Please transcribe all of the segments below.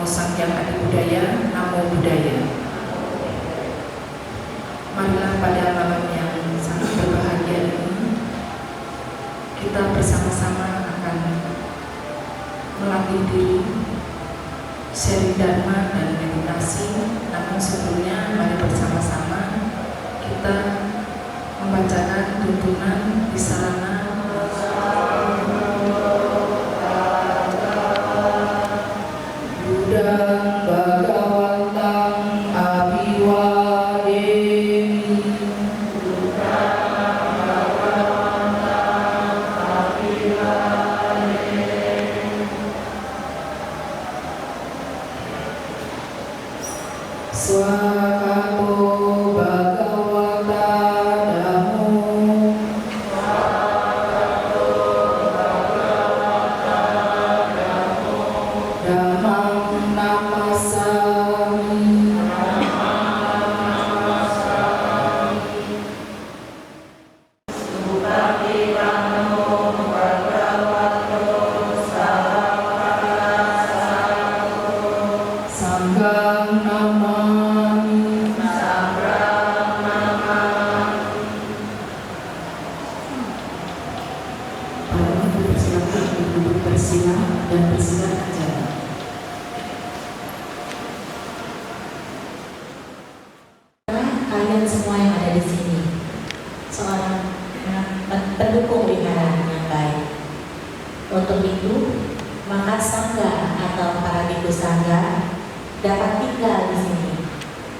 Sang Hyang Adibudaya, Namo Buddhaya. Marilah pada malam yang sangat berbahagia ini kita bersama-sama akan melatih diri, sharing dharma dan meditasi. Namun sebelumnya mari bersama-sama kita membacakan tuntunan Visarana Budang Bhagawantang Abhiwademi. Swakato Bhagavata Dhammo. Dhammam Namasami. Sangham Namami. Para dipersilakan duduk bersila dan bersila acara. Kalian semua yang ada di sini seorang pendukung wihara yang baik. Untuk itu, maka sangga atau para biku sangga dapat tinggal di sini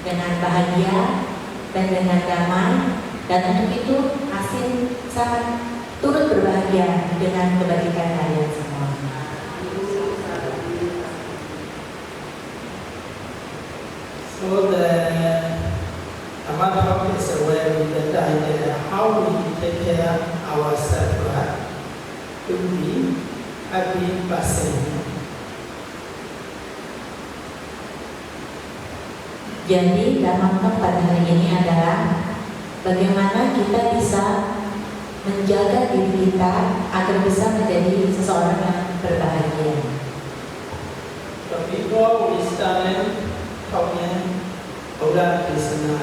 dengan bahagia dan dengan damai, dan untuk itu Asin sangat turut berbahagia dengan kebajikan kalian semua. So the Amata is aware with the idea how we take care ourselves, right? To be happy person. Jadi Dhamma pada hari ini adalah bagaimana kita bisa menjaga diri kita agar bisa menjadi seseorang yang berbahagia. So before we start talking Buddha Krishna,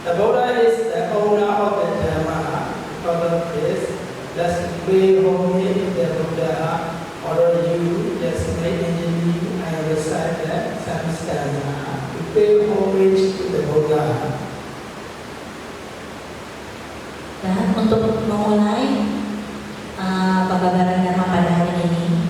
the Buddha is the owner of the Dhamma. Because of this, let's pray homage to the Buddha. Or you just make engineering and recite the Samskara. Pay homage to the Buddha. Dan untuk memulai pembabaran Dhamma pada hari ini,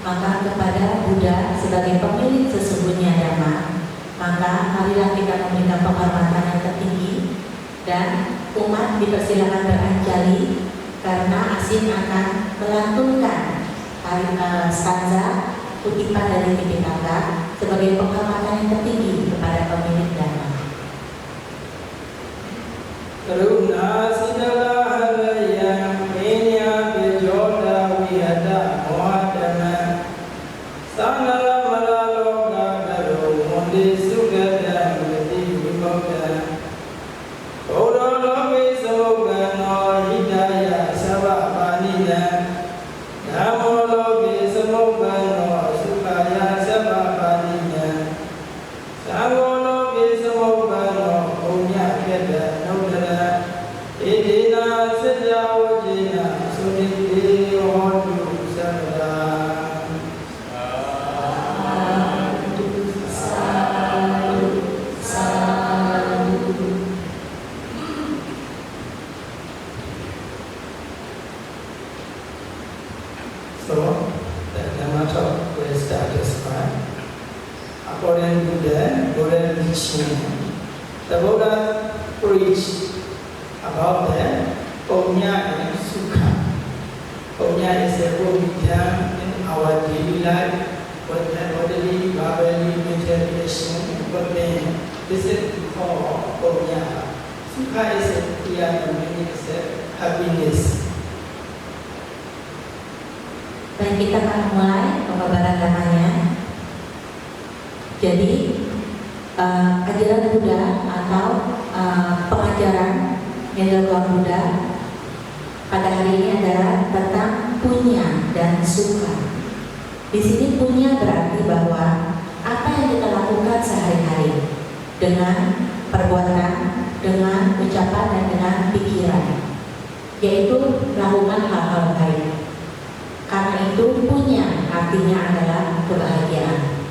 maka kepada Buddha sebagai pemilik sesungguhnya Dhamma, maka marilah kita memberikan penghormatan yang tertinggi dan umat dipersilakan beranjali karena Asin akan melantunkan stanza kutipan dari Tipitaka sebagai penghormatan yang tertinggi kepada pemilik Dhamma. Karuna Sidala Haraya Menya Bejoda Wihada Mohadana Sanala Malaloka Garo Mundi Sugada Mati Vimoda Oda Loke Samogano Hidaya Sabapaniya Namo Loke Samogano Sukaya Sabapaniya Sango Loke Samogano Punya Keda Nodara Edina Sejawajina Suniti Hodu Sarada. So, the Dhamma talk will start as well. According to the Buddha teaching, the Buddha preached about the Punya and Sukha. Punya is a good we done in our daily life, but the bodily, bodily materialization, but then this is called Punya. Sukha is a clear meaning, is a happiness. Baik, kita akan mulai pembabaran Dhammanya. Jadi ajaran Buddha atau pengajaran yang dilakukan Buddha pada hari ini adalah tentang punya dan sukha. Di sini punya berarti bahwa kita lakukan sehari-hari dengan perbuatan, dengan ucapan, dan dengan pikiran, yaitu melakukan hal-hal baik. Karena itu punya artinya adalah kebahagiaan.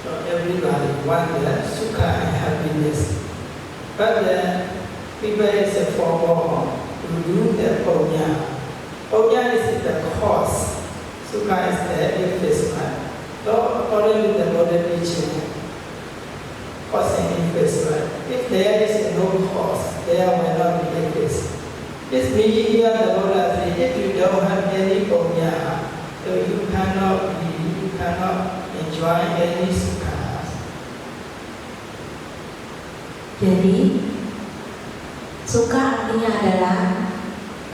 So everybody want the sukha and happiness, but the people is for to do the punya. Punya is the cause, sukha is the effect. So according to the Buddha teaching, cause and effect. If there is no cause, there will not be effect. This means here the Buddha says, if you don't have any punya, so you cannot enjoy any sukha. Jadi, suka artinya adalah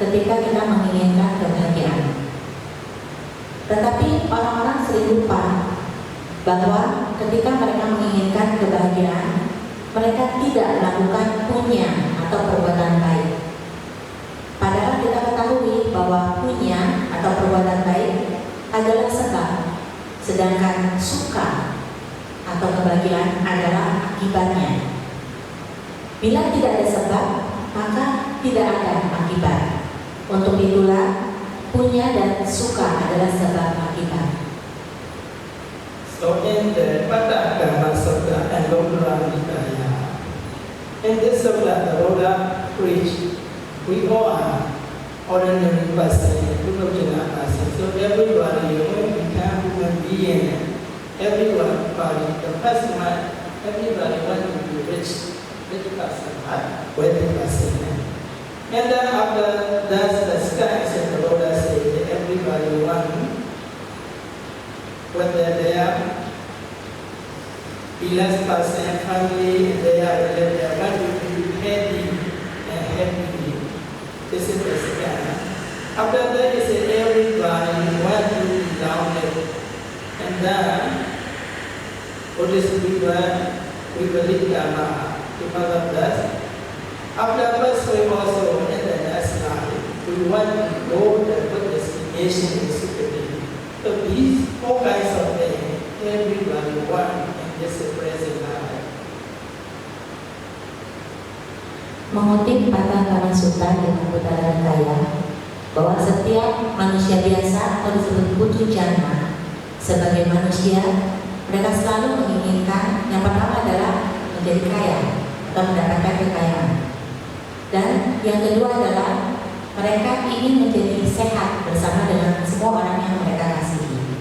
ketika kita menginginkan kebahagiaan. Tetapi orang-orang sering lupa bahwa ketika mereka menginginkan kebahagiaan, mereka tidak melakukan punya atau perbuatan baik. Padahal kita ketahui bahwa punya atau perbuatan baik adalah sebab, sedangkan suka atau kebahagiaan adalah akibatnya. Bila tidak ada sebab, maka tidak ada akibat. Untuk itulah punya dan suka adalah sebab akibat. So in the Pata Karma Sutta and Lodra Nikaya, in this sutta the Buddha preached, we all are ordinary person, Purvajana person. So everybody, when we become human being, everybody, the first one, everybody wants to be rich person, right? Wealthy person. And then after that, the sky said, the Buddha said, everybody wants, whether they are blessed person, family, they are want to be happy and happy. This is the sky. After that, he said, everybody wants to be grounded. And then, Buddhist people, we believe Dharma. Because of that, after first we also in the next life, we want to know the good destination in Sukadeva. So these four kinds of things, everybody want in this present life. Mengutip Pata Karma Sutta dengan Buddha Nikaya, bahwa setiap manusia biasa atau disebut putu jana sebagai manusia, mereka selalu menginginkan yang pertama adalah menjadi kaya atau mendapatkan kekayaan, dan yang kedua adalah mereka ingin menjadi sehat bersama dengan semua orang yang mereka kasihi,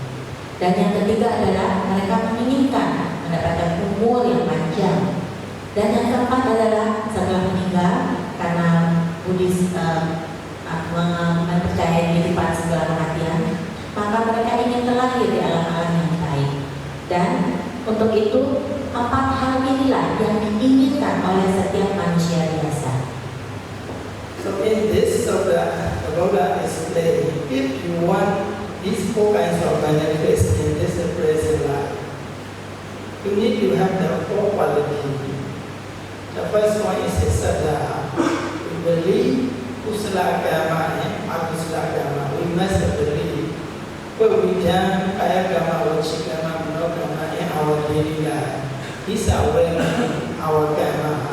dan yang ketiga adalah mereka menginginkan mendapatkan umur yang panjang, dan yang keempat adalah setelah meninggal, karena Buddhis mempercayai kehidupan setelah kematian, maka mereka ingin terlahir di alam-alam yang baik. Dan untuk itu, empat hal inilah yang diinginkan oleh setiap manusia biasa. So in this sutta, the Buddha explained, if you want these four kinds of benefits in this present life, you need to have the four qualities. The first one is the saddha. We believe kusala karma and akusala karma. We must believe what we done, kaya karma, vachi karma, mano karma in our daily life. These are well our karma.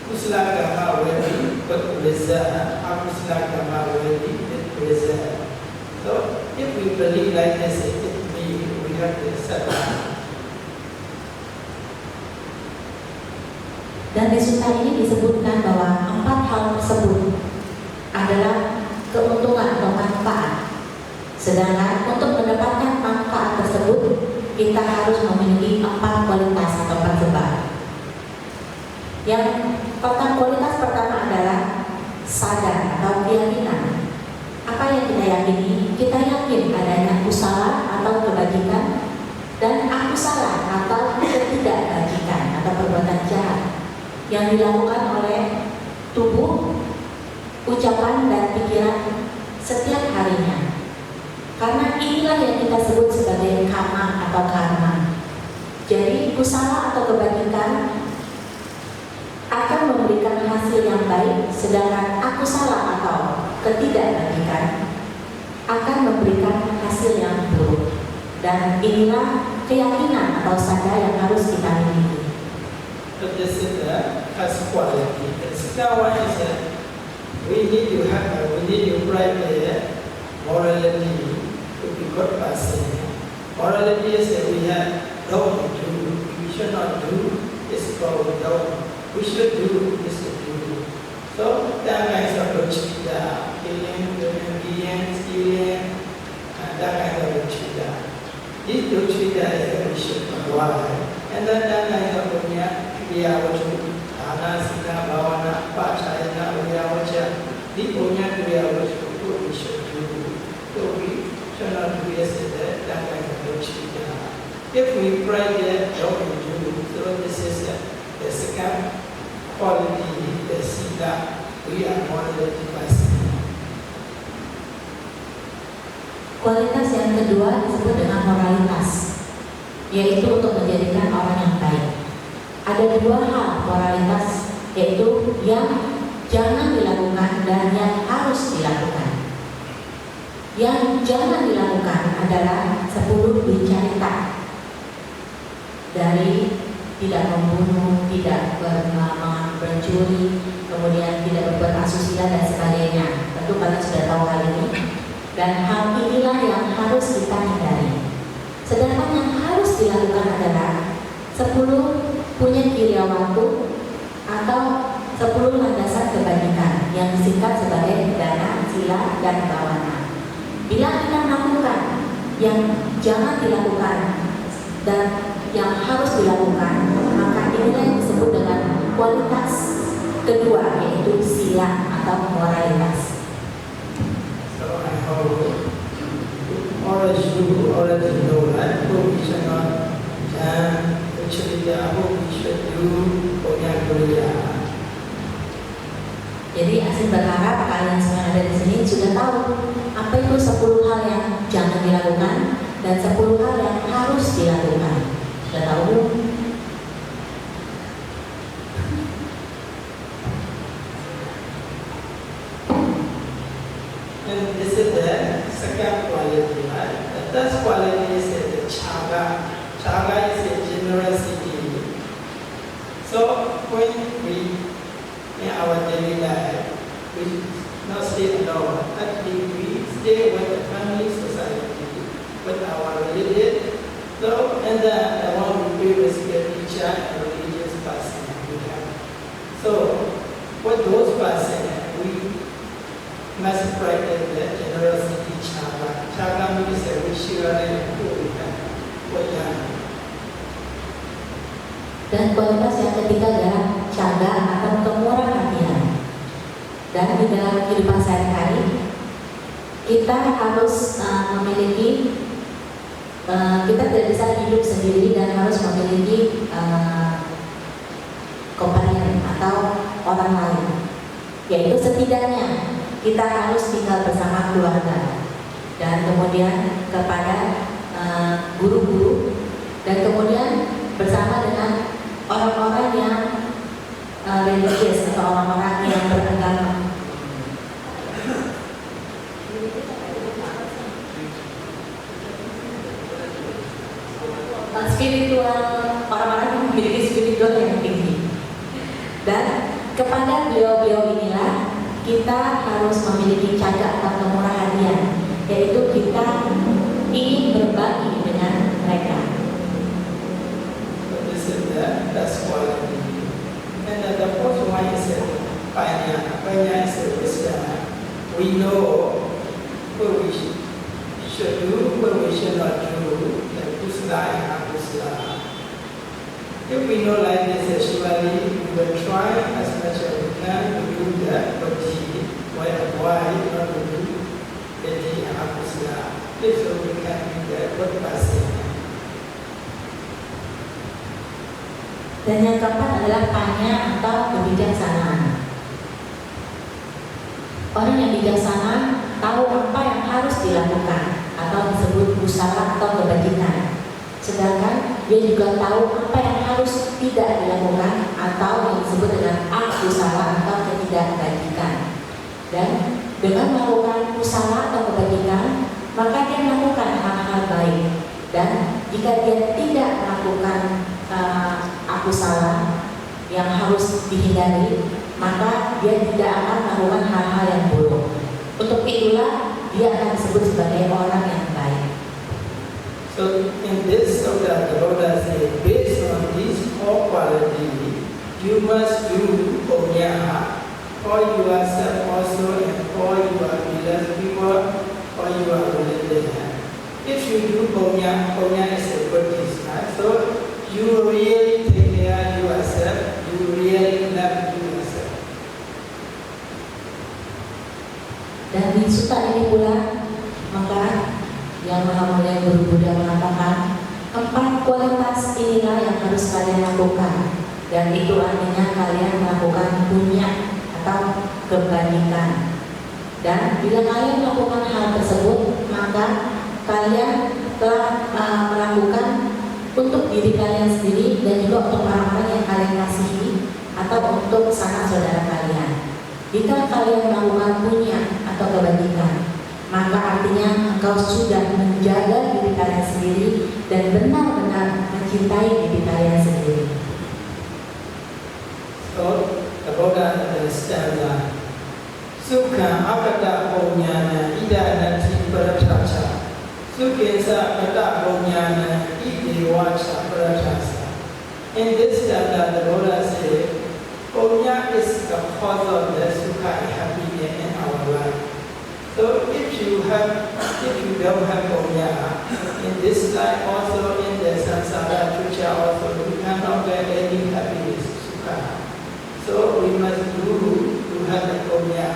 Kusala karma will be good result. Akusala karma will be good result. So if we believe like this, it means we have the saddha. Dan di sutta ini disebutkan bahwa empat hal tersebut adalah keuntungan atau manfaat. Sedangkan untuk mendapatkan manfaat tersebut, kita harus memiliki empat kualitas atau empat sebab. Yang kualitas pertama adalah sadar atau keyakinan. Apa yang kita yakini? Kita yakin adanya kusala atau kebajikan dan akusala atau ketidakbajikan atau perbuatan jahat yang dilakukan oleh tubuh, ucapan, dan pikiran setiap harinya. Karena inilah yang kita sebut sebagai kama atau karma. Jadi kusala atau kebajikan akan memberikan hasil yang baik, sedangkan akusala atau ketidakbajikan akan memberikan hasil yang buruk. Dan inilah keyakinan atau sadar yang harus kita miliki. So this is the first quality. The second one is that we need to practice morality to be good person. Morality is that we have don't do, we should not do, is what we don't. We should do is to do. So that kinds of lochita, killing, stealing, and that kind of lochita. This lochita is that we should avoid. And then that kind of kriya vachu, dana, sila, bhavana, pachayana, vyavacha. This kriya vachu, we should do. So we should not do this and that kind of lochita. If we practice, don't do. So this is the second quality, the sila, we are morality person. Kualitas yang kedua disebut dengan moralitas, yaitu untuk menjadikan orang yang baik. Ada dua hal moralitas, yaitu yang jangan dilakukan dan yang harus dilakukan. Yang jangan dilakukan adalah 10 bicarita, dari tidak membunuh, tidak mencuri, kemudian tidak berbuat asusila dan sebagainya. Tentu kalian sudah tahu hal ini. Dan hal inilah yang harus kita hindari. Sedangkan yang harus dilakukan adalah 10 punya kriya waktu atau 10 landasan kebajikan yang disingkat sebagai dana, sila, dan bhavana. Bila kita melakukan yang jangan dilakukan dan yang harus dilakukan, maka inilah yang disebut dengan kualitas kedua, yaitu sila atau moralitas. So I hope already know that we should not actually hope we should do punya kriya. Jadi Asin berharap kalian semua yang ada di sini sudah tahu apa itu 10 hal yang jangan dilakukan dan 10 hal yang harus dilakukan. Sudah tahu? And this is the second quality, right? The third quality is the chaga. Chaga is the generosity. So when we, in our daily life, we not stay alone. Actually, we stay with the family, society, with our relatives. So, and then I want to be with spiritual and religious person we have. So, with those person, we must practice the generosity chaga. Chaga means that we share and with them. Dan kualitas yang ketiga adalah caga atau kemurahan hatian. Dan di dalam kehidupan sehari-hari kita harus memiliki, kita tidak bisa hidup sendiri dan harus memiliki kompanion atau orang lain. Yaitu setidaknya kita harus tinggal bersama keluarga dan kemudian kepada guru-guru dan kemudian bersama dengan orang-orang yang religius atau orang-orang yang beragama. Spiritual, orang-orang yang memiliki spiritual yang tinggi. Dan kepada beliau-beliau inilah kita harus memiliki caga atau kemurahan hatian, yaitu kita ingin berbagi dengan mereka. That's quality. And the fourth one is panya. Panya is wisdom. We know what we should do, what we should not do, like kusala and akusala. If we know like this, surely we will try as much as we can to do that, but why not to do the akusala? If so, we can be the good person. Dan yang keempat adalah panya atau kebijaksanaan. Orang yang bijaksana tahu apa yang harus dilakukan atau disebut kusala atau kebajikan. Sedangkan dia juga tahu apa yang harus tidak dilakukan atau yang disebut dengan akusala atau ketidakbajikan. Dan dengan melakukan kusala atau kebajikan, maka dia melakukan hal-hal baik. Dan jika dia tidak melakukan aku salah yang harus dihindari, maka dia tidak akan melakukan hal-hal yang buruk. Untuk itulah dia akan disebut sebagai orang yang baik. So in this sutta, the Buddha says, based on these four qualities, you must do punya for yourself also and for your beloved people, for your religion. If you do punya is a good deed, right? So you really take care of yourself, you really love yourself. Dan di sutta ini pula, maka yang Maha Mulia Guru Buddha mengatakan 4 kualitas inilah yang harus kalian lakukan, dan itu artinya kalian melakukan punya atau kebaikan. Dan bila kalian melakukan hal tersebut, maka kalian telah melakukan untuk diri kalian sendiri dan juga untuk orang-orang yang kalian kasihi atau untuk sanak saudara kalian. Jika kalian melakukan punya atau kebaikan, maka artinya engkau sudah menjaga diri kalian sendiri dan benar-benar mencintai diri kalian sendiri. So the Buddha understands that Sukha akata punyana ida nati paratacha Sukhesa akata punyana ide vacha paratasa. In this chapter, the Buddha says, punya is the cause of the sukha and happiness in our life. So if you don't have punya in this life, also in the samsara future, also you cannot get any happiness, sukha. So we must do to have the punya.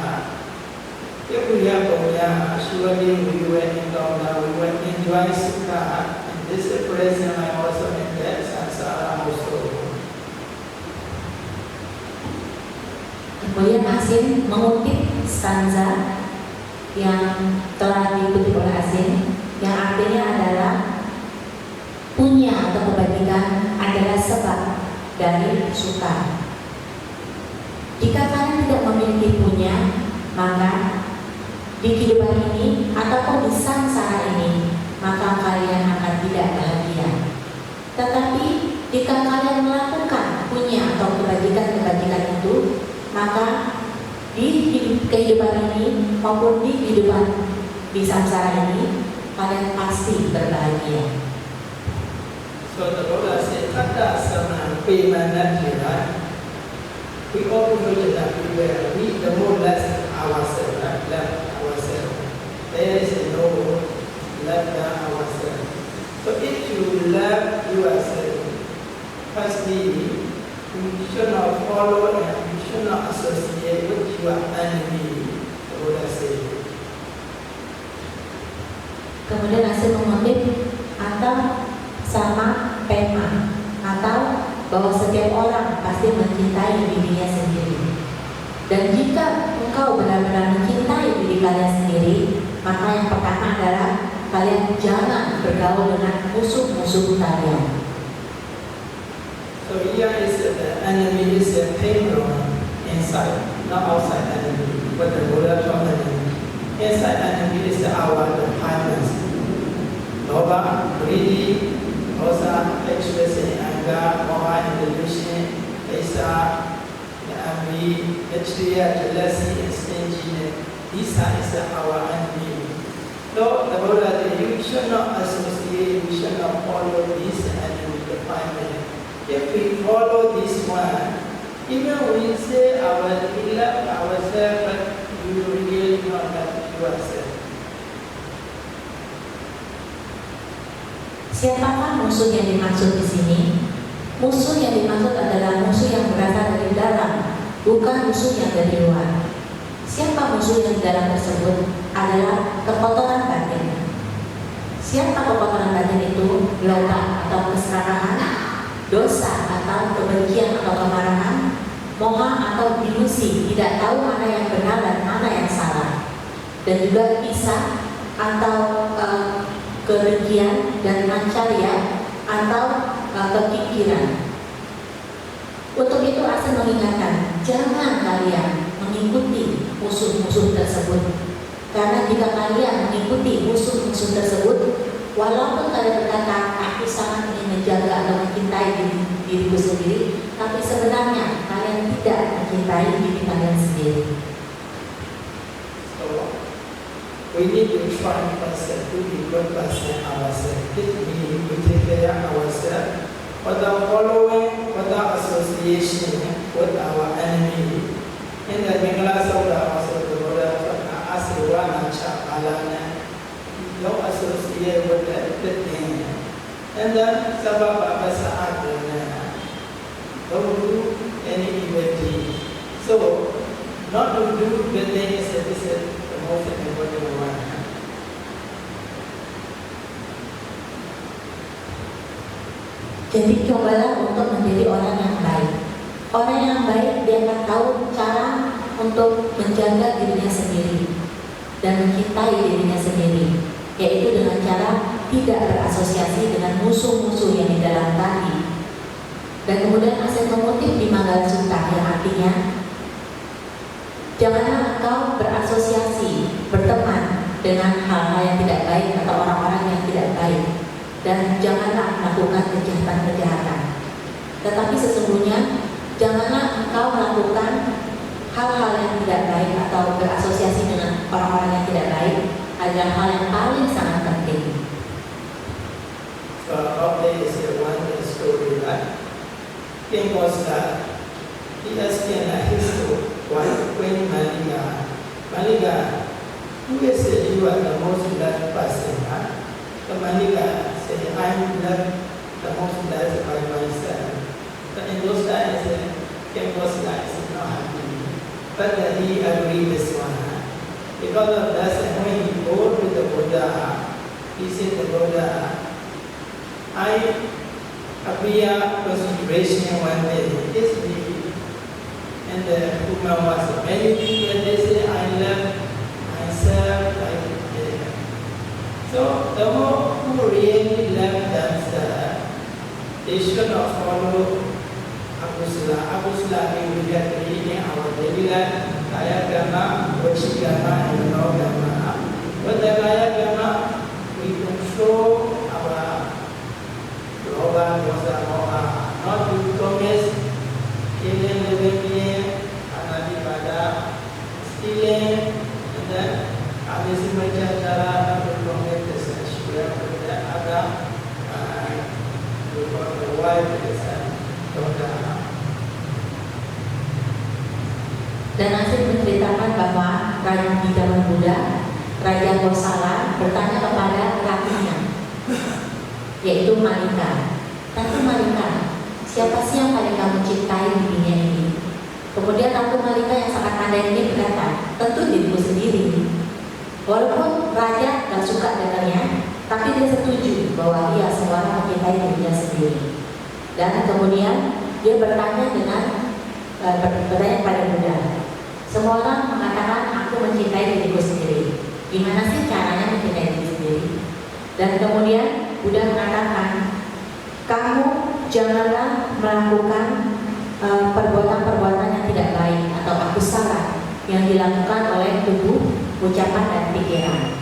If we have punya, surely we will enjoy sukha in this present life, also in the samsara also. Kemudian Asin mengutip stanza yang telah dikutip oleh Asin, yang artinya adalah punya atau kebaikan adalah sebab dari suka. Jika kalian tidak memiliki punya, maka di kehidupan ini ataupun di samsara ini, maka kalian akan tidak bahagia. Tetapi jika kalian melakukan punya atau kebajikan-kebajikan itu, maka di kehidupan ini maupun di kehidupan di samsara ini, kalian pasti berbahagia. So the Buddha said, "Kata sama pemanajira." We all know that we the more less ourselves, love ourselves. There is no love ourselves. So if you love yourself, firstly, you should not follow and you should not associate with your enemy. The Buddha said. Kemudian Asin mengutip atau sama pema, atau bahwa setiap orang pasti mencintai dirinya sendiri. Dan jika engkau benar-benar mencintai diri kalian sendiri, maka yang pertama adalah kalian jangan bergaul dengan musuh-musuh kalian. So here is the enemy is a playground inside, not outside enemy. But the Buddha told enemy. Inside enemy is our defilements. Loba, greedy, dosa, expressing anger, moha, delusion, esa, envy, hatred, jealousy, and stinginess. These are our enemy. So the Buddha said, you should not associate, you should not follow these enemy defilements. If we follow this one, even we say we love ourselves, but you really not love yourself. Siapakah musuh yang dimaksud di sini? Musuh yang dimaksud adalah musuh yang berasal dari dalam, bukan musuh yang dari luar. Siapa musuh yang di dalam tersebut? Adalah kekotoran batin. Siapa kekotoran batin itu? Loba atau keserakahan, dosa atau kebencian atau kemarahan, moha atau ilusi, tidak tahu mana yang benar dan mana yang salah, dan juga isa atau kebencian dan mancarya atau kekikiran. Untuk itu Asin mengingatkan, jangan kalian mengikuti musuh-musuh tersebut, karena jika kalian mengikuti musuh-musuh tersebut, walaupun kalian berkata aku sangat ingin menjaga atau mencintai diriku sendiri, tapi sebenarnya kalian tidak mencintai diri kalian sendiri. So we need to try first to be good person ourselves. This means we take care of ourselves without following, without association with our enemy. In the Mingla Sutta also the Buddha asked Wana Chapalana, don't associate with the thing. And then Sababa Adana, don't do any evil deed. So not to do the things that is the most important one. Jadi cobalah untuk menjadi orang yang baik. Orang yang baik dia akan tahu cara untuk menjaga dirinya sendiri dan mencintai dirinya sendiri, yaitu dengan cara tidak berasosiasi dengan musuh-musuh yang di dalam hati. Dan kemudian Asih mengutip di Manggala Sutta yang artinya, janganlah engkau berasosiasi, berteman dengan hal-hal yang tidak baik atau orang-orang yang tidak baik, dan janganlah melakukan kejahatan-kejahatan. Tetapi sesungguhnya janganlah engkau melakukan hal-hal yang tidak baik atau berasosiasi dengan orang-orang yang tidak baik adalah hal yang paling sangat penting. So about this one story that King Oscar, he asked his wife Queen Malika, who is you are the most loved person? The Malika said, I'm loved the most loved by myself. But in those times, King Oscar is not happy. But he agreed this one. Because of that, when he go to the Buddha, he said the Buddha, I appear consideration one day, this me. And the woman was many people, they say, I love myself like this. So the more who really love themselves, they should not follow Abusula. Abusula means we get reading our daily life, Kaya Gama, Vachi Gama, and Mano Gama. With the Kaya Gama, we control our Loba, Dosa, Moha, not to promise, killing living being, Anadipada, stealing, and then Abisimacha Dara, not to promise the sensual, with the other, with the wife, Dan Asih menceritakan bahwa raja di zaman Buddha, Raja Kosala bertanya kepada rakyatnya, yaitu Malika. Ratu Malika, siapa sih yang paling kamu cintai di dunia ini? Kemudian Ratu Malika yang sangat pandai ini berkata, tentu diriku sendiri. Walaupun raja gak suka dengannya, tapi dia setuju bahwa ia semua orang mencintai dirinya sendiri. Dan kemudian dia bertanya pada Buddha. Semua orang mengatakan aku mencintai diriku sendiri. Gimana sih caranya mencintai diri sendiri? Dan kemudian Buddha mengatakan, kamu janganlah melakukan perbuatan-perbuatan yang tidak baik atau akusala yang dilakukan oleh tubuh, ucapan dan pikiran.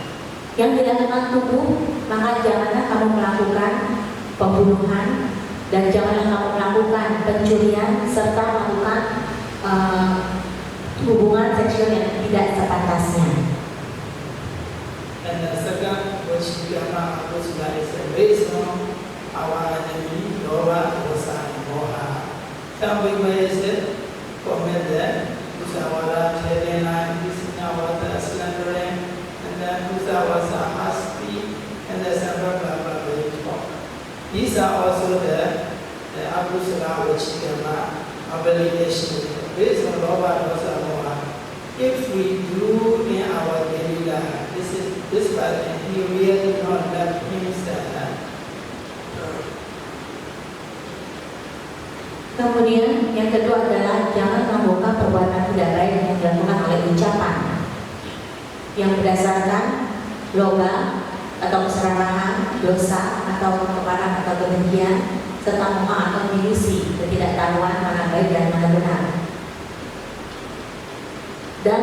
Yang dilakukan tubuh, maka janganlah kamu melakukan pembunuhan, dan janganlah kamu melakukan pencurian serta melakukan hubungan seksual yang tidak sepantasnya. And the second, which Gama Abusula is based on our enemy, Loba, Dosa, and Moha. Some people say, commit that, Usawara, Chelena, Kisinawata, slandering, and then Usawasa, Haspi, and the Sababa, these are also the Abusula, which Gama obligation based on Loba, Dosa, Moha. If we do in our daily life, this person, he really not love himself. Kemudian yang kedua adalah jangan melakukan perbuatan tidak baik yang dilakukan oleh ucapan yang berdasarkan loba atau keserakahan, dosa atau kemarahan atau kebencian, serta moha atau ilusi, ketidaktahuan mana baik dan mana benar. Dan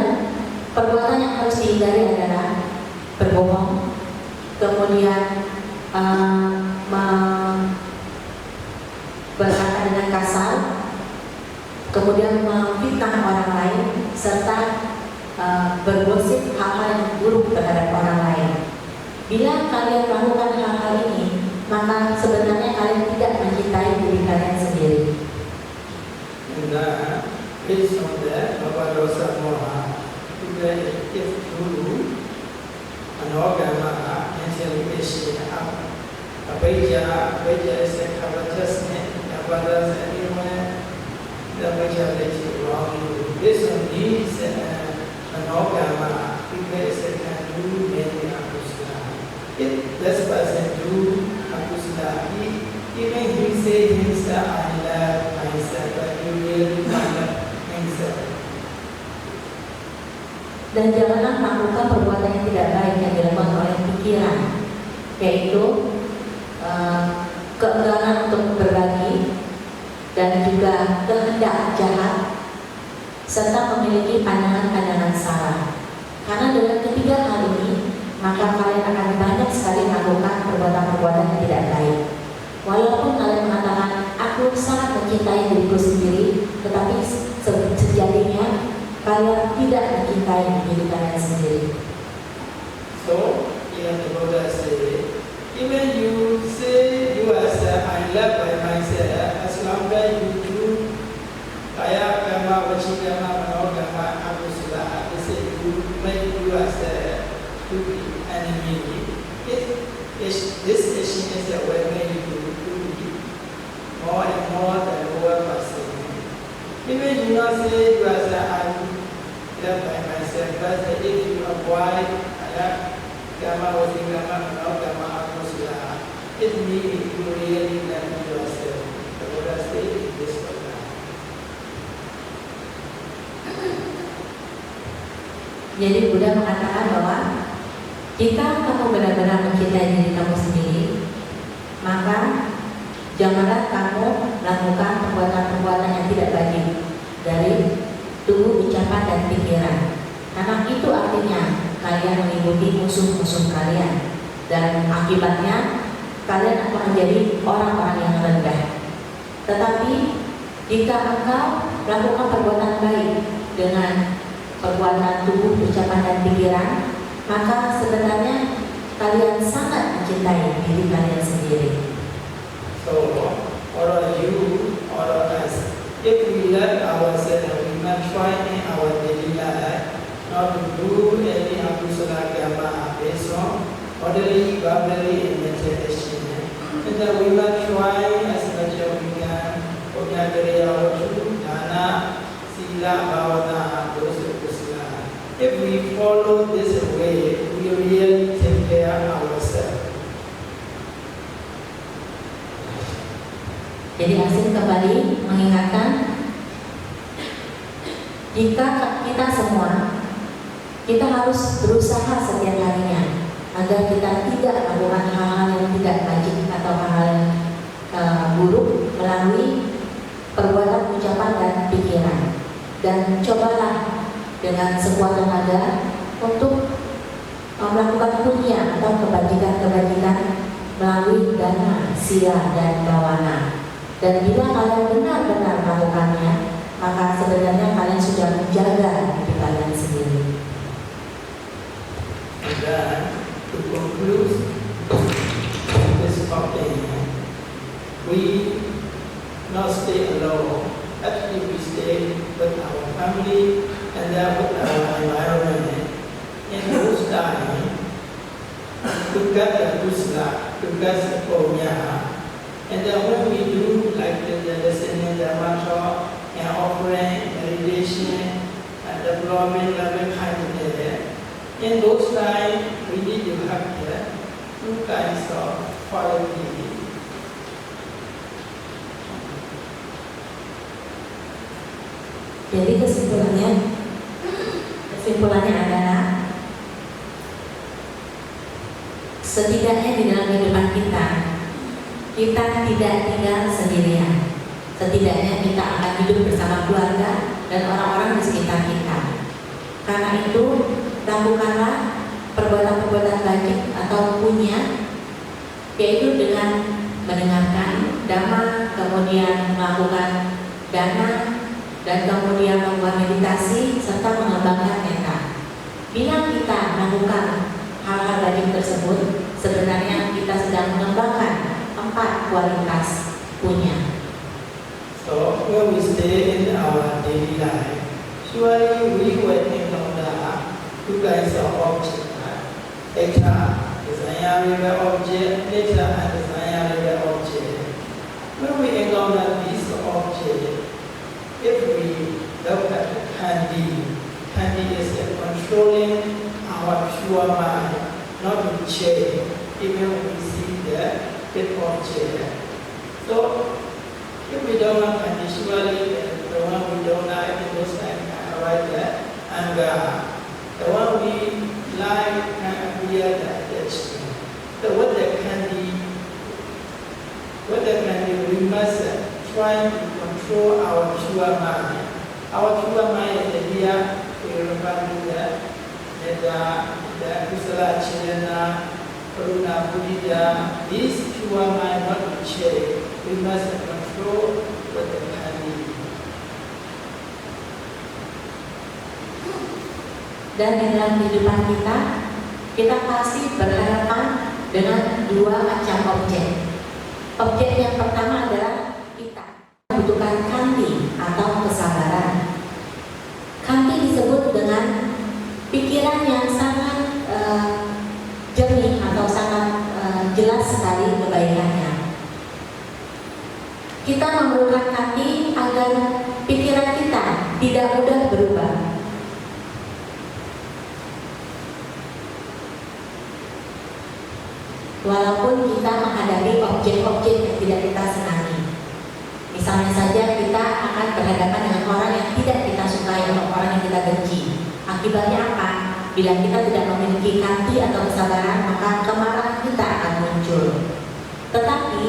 perbuatan yang harus dihindari adalah berbohong, kemudian berkata dengan kasar, kemudian memfitnah orang lain, serta bergosip hal-hal yang buruk terhadap orang lain. Bila kalian melakukan hal-hal ini, maka sebenarnya kalian tidak mencintai diri kalian sendiri. Nah, based on that, Bapak Dosa Moha, juga if dulu anogama menjadi apa aja saya kabarnya, apa saya ini apa aja wrong. Based on this anogama, people say can do many akusla. If this person do akusla, even he say himself, I love myself, but he really love himself. Dan janganlah melakukan perbuatan yang tidak baik yang dilakukan oleh pikiran, yaitu keengganan untuk berbagi dan juga kehendak jahat, serta memiliki pandangan-pandangan salah. Karena dengan ketiga hal ini, maka kalian akan banyak sekali melakukan perbuatan-perbuatan yang tidak baik. Walaupun kalian mengatakan, aku sangat mencintai diriku sendiri, tetapi sejatinya kalian tidak mencintai diri kalian sendiri. So, even the Buddha say, even you say you are I love by myself, as long as you do kaya kama, vachikama, manogama, akusala, they say you make yourself to be enemy. This action is a way made you to be more and more than lower person. Even you not say you are I love by myself, but if you avoid kama, vachikama, manogama, akusala, it means you really love yourself. The Buddha says this way. Jadi Buddha mengatakan bahwa jika kamu benar-benar mencintai diri kamu sendiri, maka janganlah kamu melakukan perbuatan-perbuatan yang tidak baik dari tubuh, ucapan, dan pikiran. Karena itu artinya kalian mengikuti musuh-musuh kalian, dan akibatnya kalian akan menjadi orang-orang yang rendah. Tetapi jika engkau melakukan perbuatan baik dengan perbuatan tubuh, ucapan, dan pikiran, maka sebenarnya kalian sangat mencintai diri kalian sendiri. So, or you or us, if we love ourselves, we must try in our daily life not to do any akusala karma based on bodily, verbally, and mental action. And then we must try as much as we can, dana, sila, bhavana, those. If we follow this way, we really take care of ourselves. Jadi Asin kembali mengingatkan, jika kita semua, kita harus berusaha setiap harinya agar kita tidak melakukan hal-hal yang tidak baik atau hal-hal yang buruk melalui perbuatan, ucapan, dan pikiran. Dan cobalah dengan sekuat tenaga untuk melakukan punya atau kebajikan-kebajikan melalui dana, sila, dan bawana. Dan bila kalian benar-benar melakukannya, maka sebenarnya kalian sudah menjaga diri kalian sendiri. Dan to conclude this topic, we not stay alone. Actually, we stay with our family and then with our environment. In those times, to get the kusla, to get the punya. And then when we do like the listening, the mantra, and offering, meditation, and development, loving kindness, in those times, we need to have the two kinds of quality. Jadi kesimpulannya adalah setidaknya di dalam kehidupan kita tidak tinggal sendirian. Setidaknya kita akan hidup bersama keluarga dan orang-orang di sekitar kita. Karena itu, lakukanlah perbuatan-perbuatan baik atau punya yaitu dengan mendengarkan dhamma, kemudian melakukan dana, dan kemudian membuat meditasi serta mengembangkan metta. Bila kita melakukan hal-hal wajib tersebut, sebenarnya kita sedang mengembangkan 4 kualitas punya. So when we stay in our daily life, surely we will encounter 2 kinds of objects. Eta, desirable object, netta, undesirable object. When we encounter these objects, if we look at the Khandi, Khandi is controlling our pure mind, not to change, even when we see the big object. So, if we don't have Khandi, surely the one we don't like in this time can arise the anger. The one we like can appear the attachment. So what that can be, we must try to control our pure mind. Our pure mind is here, we refer to the Kusala Chilana, Karuna Buddha. This pure mind not to change. We must control what that can be. Dan di dalam kehidupan kita pasti berhadapan dengan 2 macam objek. Objek yang pertama adalah kita membutuhkan kanti atau kesabaran. Kanti disebut dengan pikiran yang sangat jernih atau sangat jelas sekali kebaikannya. Kita memerlukan kanti agar pikiran kita tidak mudah berubah. Walaupun kita menghadapi objek-objek yang tidak kita senangi. Misalnya saja kita akan berhadapan dengan orang yang tidak kita sukai atau orang yang kita benci. Akibatnya apa? Bila kita tidak memiliki kanti atau kesabaran, maka kemarahan kita akan muncul. Tetapi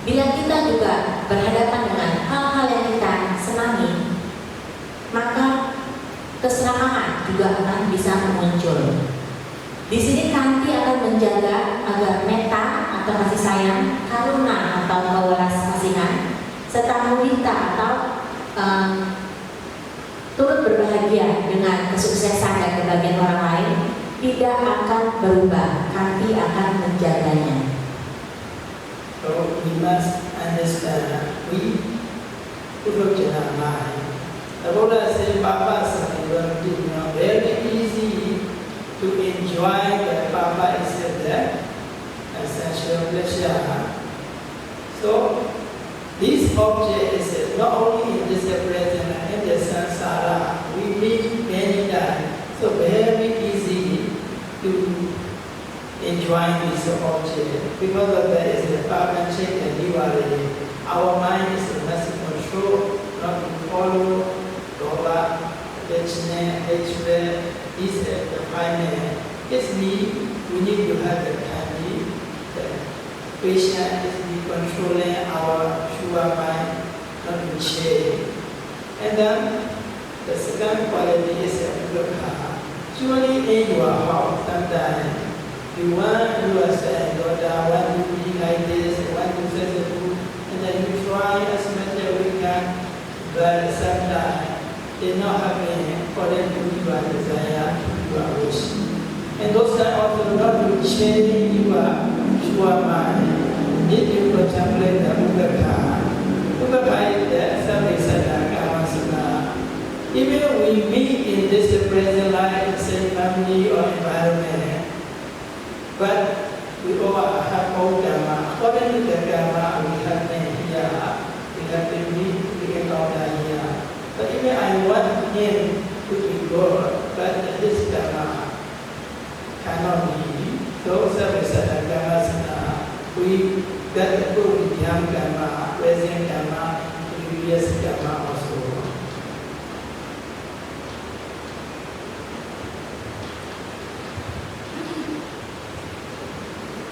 bila kita juga berhadapan dengan hal-hal yang kita senangi, maka keserakahan juga akan bisa muncul. Di sini kanti akan menjaga agar metta atau kasih sayang, karuna atau kewelas kasihan, serta mudita atau turut berbahagia dengan kesuksesan dan kebahagiaan orang lain tidak akan berubah. Kanti akan menjaganya. So we must understand we Purvajana mind. The Buddha said, Papa is very easy to enjoy the Papa is the essential pleasure. So this object is not only in this present and in the samsara, we meet many times. So very easy to enjoy this object. Because of that is the Papa check and Diwali. Our mind is must control, not to follow, Loba, hatred, is the finance. Yes, we need to have the candy. The patient is be controlling our pure mind, not to change. And then the second quality is Loka. Surely in your house, sometimes you want to say, daughter, want to be like this, want to say the food, and then you try as much as we can, but sometimes it's not happening according to your desire, your wish. And those are also not to change your pure mind. Need to contemplate the Upekha. Upekha is the Savisana Kamasana. Even we meet in this present life, same family or environment, but we all have old Dhamma. According to the Dhamma, we have been here, we have been meet, we can go down here. But even I want him to be good, but this Dhamma cannot be. So Savisana Kamasana, we got the good young Dhamma, present Dhamma, previous Dhamma also.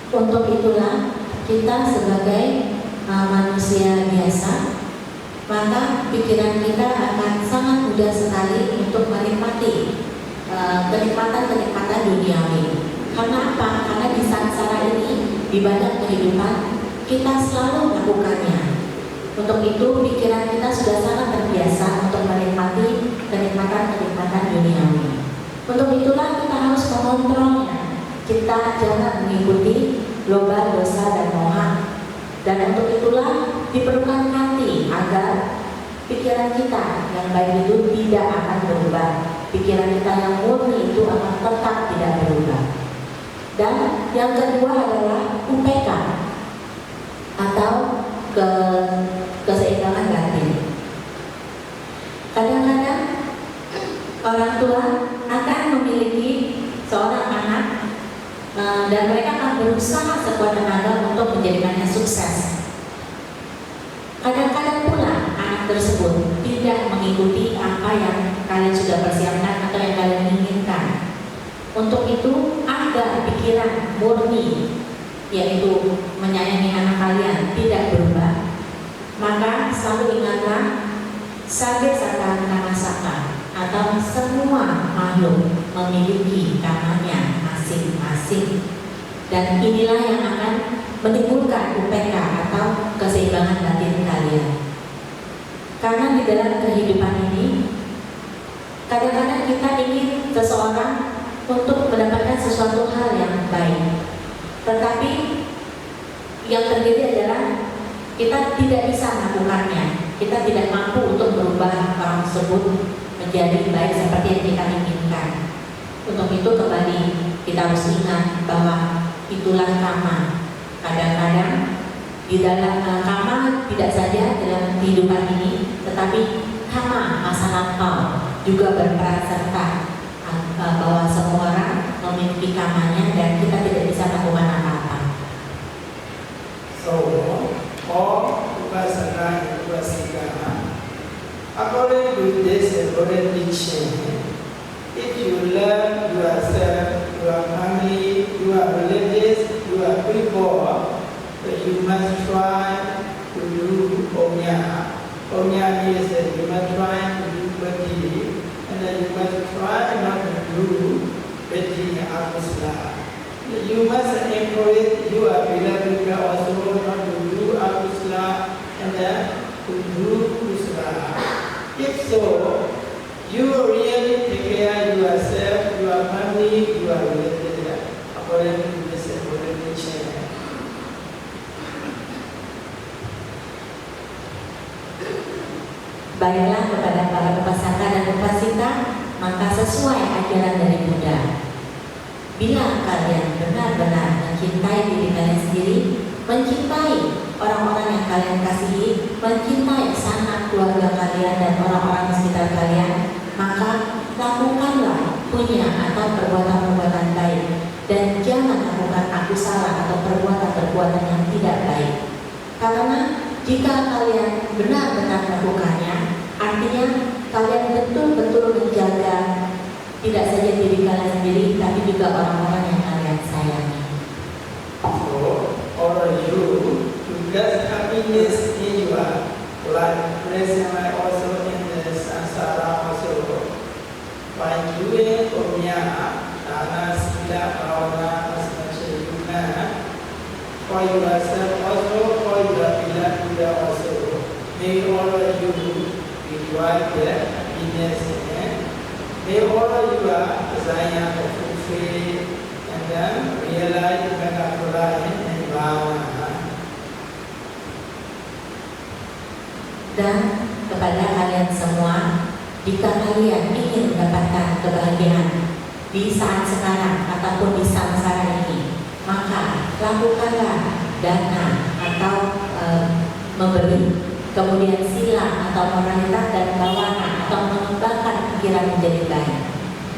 Untuk itulah kita sebagai manusia biasa, maka pikiran kita akan sangat mudah sekali untuk menikmati kenikmatan-kenikmatan duniawi. Karena apa? Karena di samsara ini di banyak kehidupan kita selalu melakukannya. Untuk itu pikiran kita sudah sangat terbiasa untuk menikmati kenikmatan-kenikmatan duniawi. Untuk itulah kita harus mengontrolnya. Kita jangan mengikuti lomba dosa dan moha. Dan untuk itulah diperlukan hati agar pikiran kita yang baik itu tidak akan berubah. Pikiran kita yang murni itu akan tetap tidak berubah. Dan yang kedua adalah UPK atau keseimbangan batin. Kadang-kadang orang tua akan memiliki seorang anak dan mereka akan berusaha sekuat tenaga untuk menjadikannya sukses. Kadang-kadang pula anak tersebut tidak mengikuti apa yang kalian sudah persiapkan atau yang kalian inginkan. Untuk itu, agar pikiran murni, yaitu menyayangi anak kalian, tidak berubah, maka selalu ingatlah sabda saka nama saka, atau semua makhluk memiliki kamarnya masing-masing. Dan inilah yang akan menimbulkan UPK atau keseimbangan batin kalian. Karena di dalam kehidupan ini kadang-kadang kita ingin seseorang untuk mendapatkan sesuatu hal yang baik, tetapi yang terjadi adalah kita tidak bisa melakukannya. Kita tidak mampu untuk merubah orang tersebut menjadi baik seperti yang kita inginkan. Untuk itu kembali kita harus ingat bahwa itulah karma. Kadang-kadang di dalam karma tidak saja dalam kehidupan ini, tetapi karma masa lampau juga berperan serta bahwa semua orang memiliki karmanya dan kita tidak bisa melakukan apa-apa. So, all upasana and upasika, according to this Buddhist teaching, if you love yourself, your family, your relatives, your people, you must try to do Omya. Omya means that you must try to do Bhakti, and then you must try not to do Bhakti Akusala. You must encourage your beloved also not to do Akusala and then to do Kusala. If so, you really take care of yourself, your family, your relatives, according to this Buddhist teaching. Baiklah kepada para upasaka dan upasita, maka sesuai ajaran dari Buddha. Bila kalian benar-benar mencintai diri kalian sendiri, mencintai orang-orang yang kalian kasihi, mencintai sanak keluarga kalian dan orang-orang di sekitar kalian, maka lakukanlah punya atau perbuatan-perbuatan baik dan jangan lakukan akusala atau perbuatan-perbuatan yang tidak baik. Karena jika kalian benar-benar melakukannya, artinya kalian betul-betul menjaga tidak saja diri kalian sendiri, tapi juga orang-orang yang kalian sayangi. So, all of you to get happiness in your life, present also in the samsara also, by doing Omya, Dana, Sila, Bhavana, as much as you can, for yourself also, for your beloved also. May all of you enjoy the happiness and may all of your desire to fulfill and then realize the Megapura in Nirvana. Dan kepada kalian semua, jika kalian ingin mendapatkan kebahagiaan di saat sekarang ataupun di samsara ini, maka lakukanlah dana atau memberi, kemudian sila atau moralitas dan bawana atau mengembangkan pikiran menjadi baik.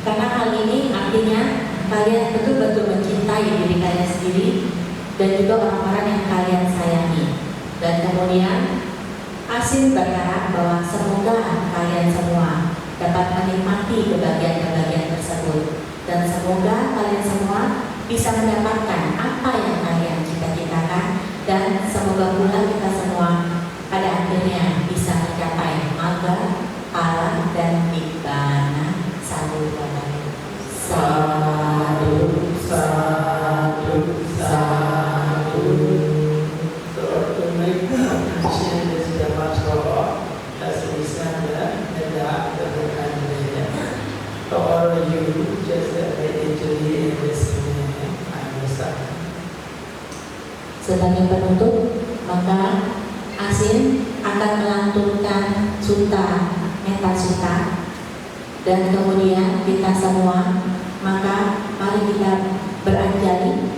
Karena hal ini artinya kalian betul-betul mencintai diri kalian sendiri dan juga orang-orang yang kalian sayangi. Dan kemudian Asin berharap bahwa semoga kalian semua dapat menikmati kebahagiaan-kebahagiaan tersebut dan semoga kalian semua bisa mendapatkan apa yang kalian cita-citakan dan semoga pula kita semua pada akhirnya bisa mencapai magga, pala dan nibbana. Sadu sadu sadu sadu sadu. Sebagai penutup, maka Asin akan melantunkan suta, metta suta, dan kemudian kita semua, maka mari kita beranjali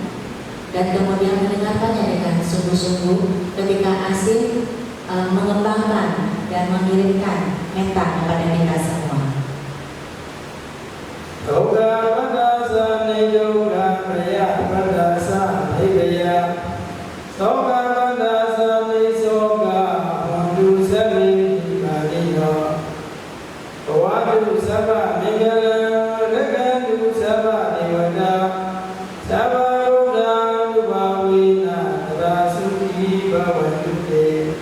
dan kemudian mendengarkannya dengan sungguh-sungguh ketika Asin mengembangkan dan mengirimkan metta kepada kita semua. Yoga Padasa Yoga Praya Padasa Hidaya Soga Padasa Soga Mandu Sabi Kaliyo Wadu Saba Nigala Regandu Saba Devada Saba Ruda Bawina Rasuki Bawandude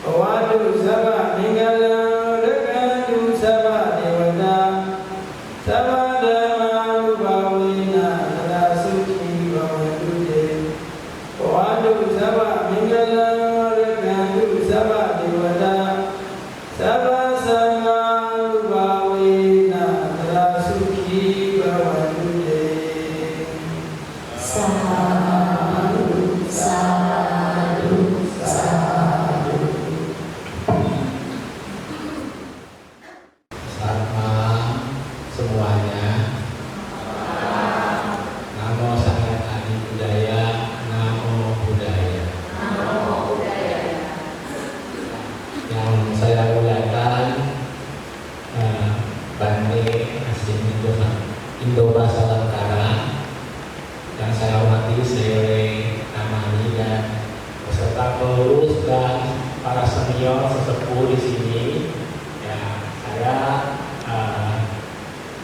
Wadu Saba Nigala Regandu Saba Devada Saba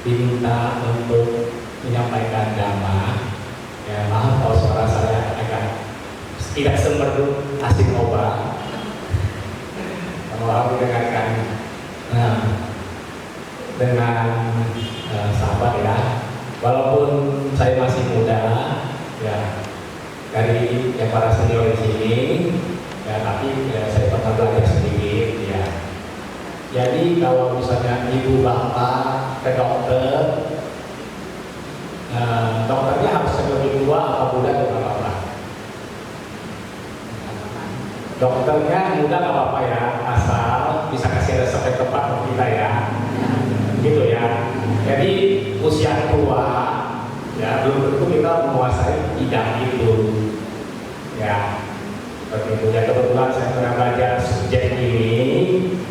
diminta untuk menyampaikan dhamma. Ya, maaf kalau suara saya agak tidak semerdu Asin Oba. Kalau mendengarkan dengan sabar ya. Walaupun saya masih muda, ya dari yang para senior di sini, ya tapi ya, saya pernah belajar sedikit ya. Jadi kalau misalnya ibu bapak ke dokter, dokternya harus lebih tua atau muda atau apa? Dokternya muda nggak apa-apa ya, asal bisa kasih resep yang tepat untuk kita ya, gitu ya. Jadi usia tua, ya belum tentu kita menguasai bidang itu, ya. Seperti itu. Ya kebetulan saya pernah belajar subjek ini,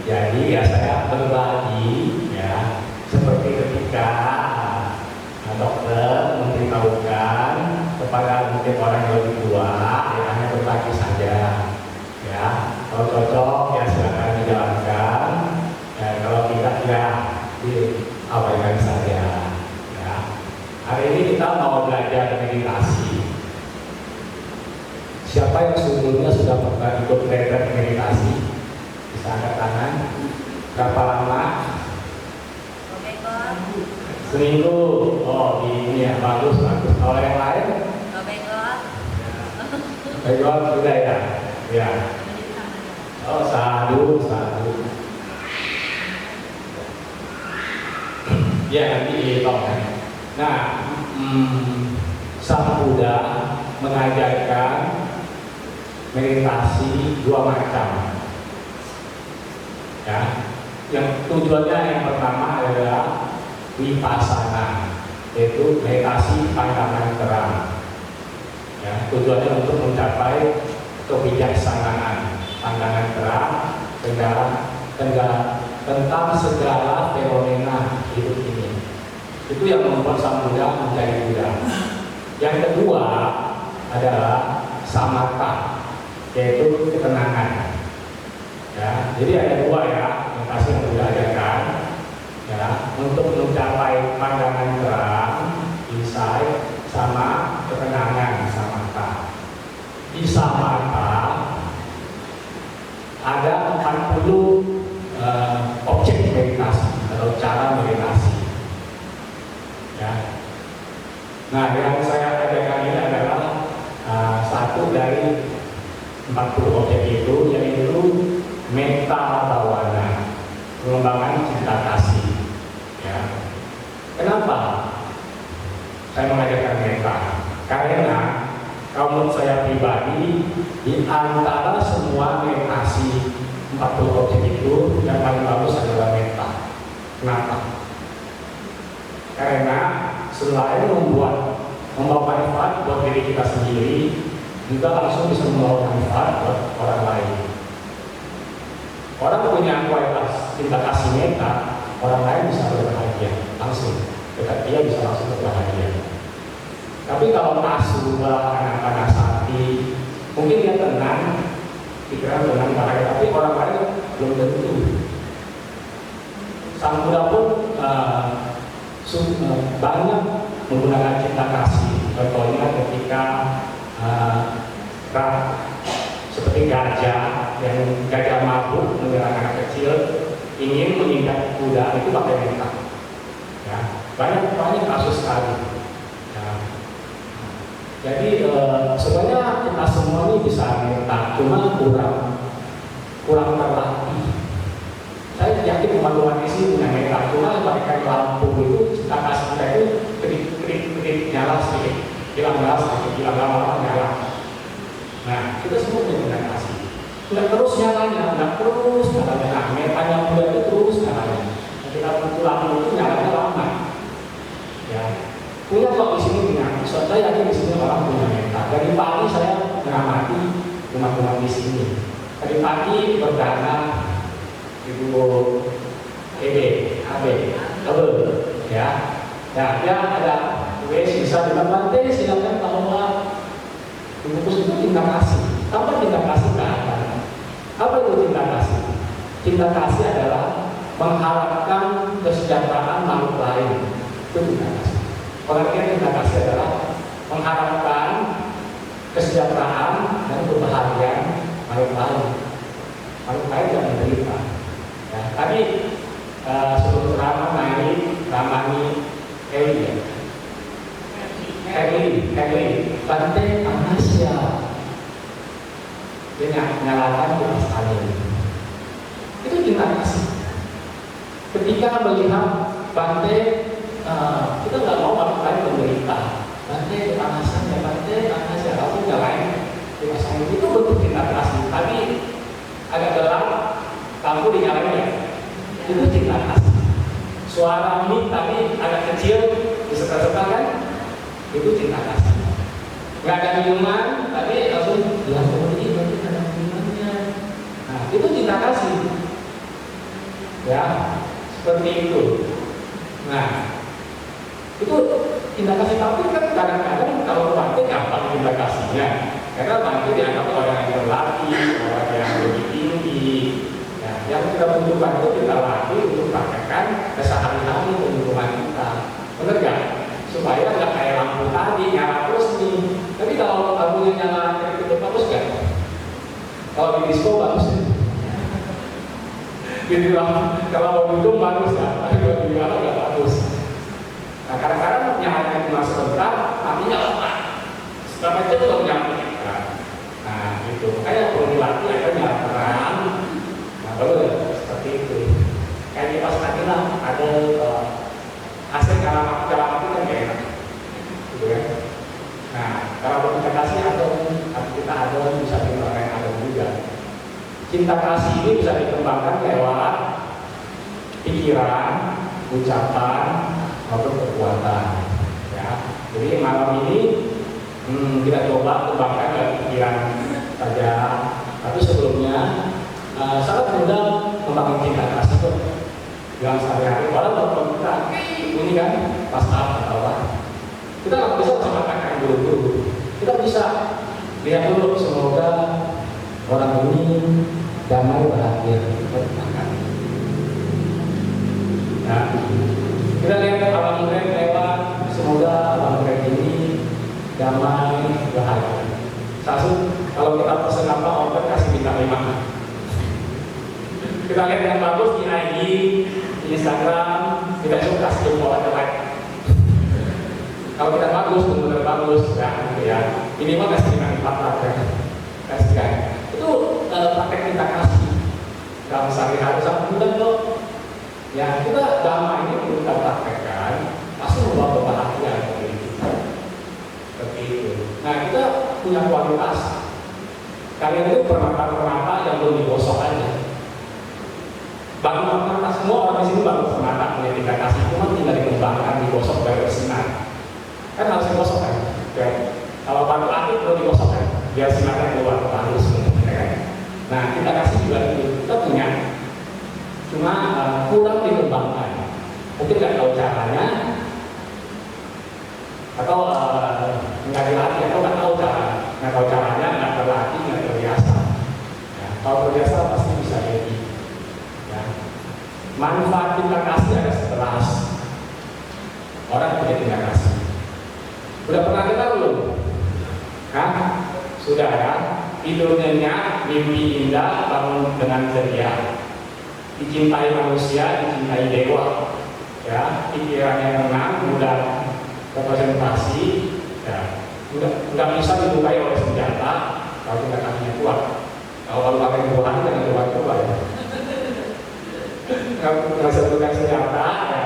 jadi ya saya berbagi, ya seperti ketika dokter memberitahukan kepada mungkin orang yang lebih tua, ya hanya berbagi saja, ya kalau cocok ya silakan dijalankan, ya kalau tidak ya diabaikan saja, ya. Hari ini kita mau belajar meditasi. Siapa yang sebelumnya sudah pernah ikut belajar meditasi? Bisa angkat tangan. Berapa lama? Seminggu. Oh ini ya, bagus. Kalau yang lain? Baiklah sudah ya. Ya. Oh sadu. Ya nanti dihitung. Nah, Sang Buddha mengajarkan meditasi dua macam, ya. Yang tujuannya yang pertama adalah vipassana, yaitu meditasi pandangan terang, ya. Tujuannya untuk mencapai kebijaksanaan, pandangan terang tentang segala fenomena hidup ini. Itu yang membuat Sang Buddha menjadi Buddha. Yang kedua adalah samatha, yaitu ketenangan, ya. Jadi ada dua ya meditasi yang Buddha ajarkan, ya, untuk mencapai pandangan terang, insight, sama ketenangan, samatha. Di samatha ada 40 objek meditasi atau cara meditasi, ya. Nah yang saya ajarkan ini adalah satu dari 40 objek itu, yaitu metta bhavana, pengembangan cinta kasih, ya. Kenapa saya mengajarkan metta? Karena kalau menurut saya pribadi pribadi, di antara semua meditasi 40 objek itu yang paling bagus adalah meta. Kenapa? Karena selain membawa manfaat buat diri kita sendiri, juga langsung bisa membawa manfaat buat orang lain. Orang punya kualitas cinta kasih meta, orang lain bisa berbahagia langsung. Dekat dia bisa langsung berbahagia. Tapi kalau asuh anak-anak hati, mungkin dia tenang, pikiran tenang bahagia, tapi orang lain belum tentu. Sang Buddha pun banyak menggunakan cinta kasih. Contohnya ketika seperti gajah mabuk menyerang anak kecil, ingin menginjak kuda, itu pakai meta. Ya, banyak kasus sekali. Ya. Jadi sebenarnya kita semua ini bisa meta, cuma kurang terlatih. Saya yakin teman-teman di sini punya meta, cuma pakai lampu itu cinta kasih kita itu kedip nyala sedikit, hilang lama nyala. Nah, kita semua punya cinta kasih. Nggak terus nyalanya. Nah, metanya Buddha itu terus nyalanya. Kita butuh lampu itu nyalanya lama. Ya, punya kok di sini punya. Saya yakin di sini orang punya meta. Dari pagi saya mengamati rumah-rumah di sini. Dari pagi berdana Ibu ya. Nah, dia ada bisa dibantu, silakan bahwa bungkus itu cinta kasih. Apa cinta kasih ke apa? Apa itu cinta kasih? Cinta kasih adalah mengharapkan kesejahteraan makhluk lain. Itu cinta kasih. Pengertian cinta kasih adalah mengharapkan kesejahteraan dan kebahagiaan makhluk lain. Makhluk lain yang menderita. Ya, tadi sebelum Ramani Hegli Bante Anasya dia nyalakan di atas angin. Itu cinta kasih. Ketika melihat Bante, kita nggak mau orang lain menderita. Bante Anasya lalu nyalain di atas angin. Itu bentuk cinta kasih. Tapi agak gelap, lampu dinyalain ya. Itu cinta kasih. Suara mic tadi agak kecil, disetel-setel kan? Itu cinta kasih. Nggak ada minuman, tapi langsung bilang ini berarti ada minumannya. Nah, itu cinta kasih. Ya, seperti itu. Nah, itu cinta kasih. Tapi kan kadang-kadang kalau Bante gampang cinta kasihnya, karena Bante dianggap orang yang berlatih, orang yang lebih tinggi. Nah, yang kita butuhkan itu kita latih untuk praktekkan kesehari-hari kehidupan kita. Benar nggak? Supaya nggak kayak lampu tadi nyala terus nih. Tapi kalau lampunya nyala itu bagus nggak? Kalau di disco bagus ya. Jadi kalau mau duduk bagus ya, tapi kalau di dalam nggak bagus. Nah, kadang-kadang nyalanya cuma sebentar, matinya lama. Setelah itu baru nyala. Nah, itu makanya perlu dilatih agar nyala terang. Nah, baru seperti itu. Kayak di pas tadi lah ada hasil dalam itu kan gak enak, gitu kan? Nah, kalau cinta kasih kita ada bisa orang yang ada juga. Cinta kasih ini bisa dikembangkan lewat pikiran, ucapan, maupun perbuatan. Ya, jadi malam ini kita coba kembangkan lewat pikiran saja. Tapi sebelumnya sangat mudah membangun cinta kasih itu dalam sehari-hari. Walau kita ini kan pas atau apa, kita nggak bisa sama kakak dulu. Kita bisa lihat dulu, semoga orang ini damai bahagia. Nah, kita lihat alam murid lewat, semoga alam murid ini damai bahagia. Satu, kalau kita pesen apa, order kasih bintang 5. Kita lihat yang bagus di IG, di Instagram, kita suka kasih jempol aja like. Kalau kita bagus, benar-benar bagus, ya. Ini mah kasih bintang 4 lah, kasih kan. Itu praktek kita kasih dalam sehari-hari sama bulan kok. Ya, kita damai ini kita praktekkan, pasti membawa kebahagiaan bagi kita. Seperti itu. Nah, kita punya kualitas Kalian itu permata-permata yang belum digosok aja. Baru permata, semua orang di sini baru permata punya tingkat kasih, cuma tinggal dikembangkan, digosok biar bersinar. Kan harus digosok kan? Ya. Kalau batu akik belum digosok kan, biar sinarnya keluar halus ya kan? Nah, kita kasih juga itu, kita punya, cuma kurang dikembangkan. Mungkin nggak tahu caranya, atau nggak dilatih, atau nggak tahu caranya, nggak terlatih, nggak terbiasa. Ya, kalau terbiasa pasti bisa jadi. Ya. Manfaat kita kasih ada 11 orang punya tingkat kasih. Udah pernah kita belum? Hah? Sudah ya? Tidurnya nyenyak, mimpi indah, bangun dengan ceria, dicintai manusia, dicintai dewa, ya, pikirannya tenang, mudah konsentrasi, ya, nggak bisa dibukai oleh senjata kalau kita kakinya kuat. Kalau pakai buah jangan coba-coba ya. Nggak bisa dibukai senjata, ya,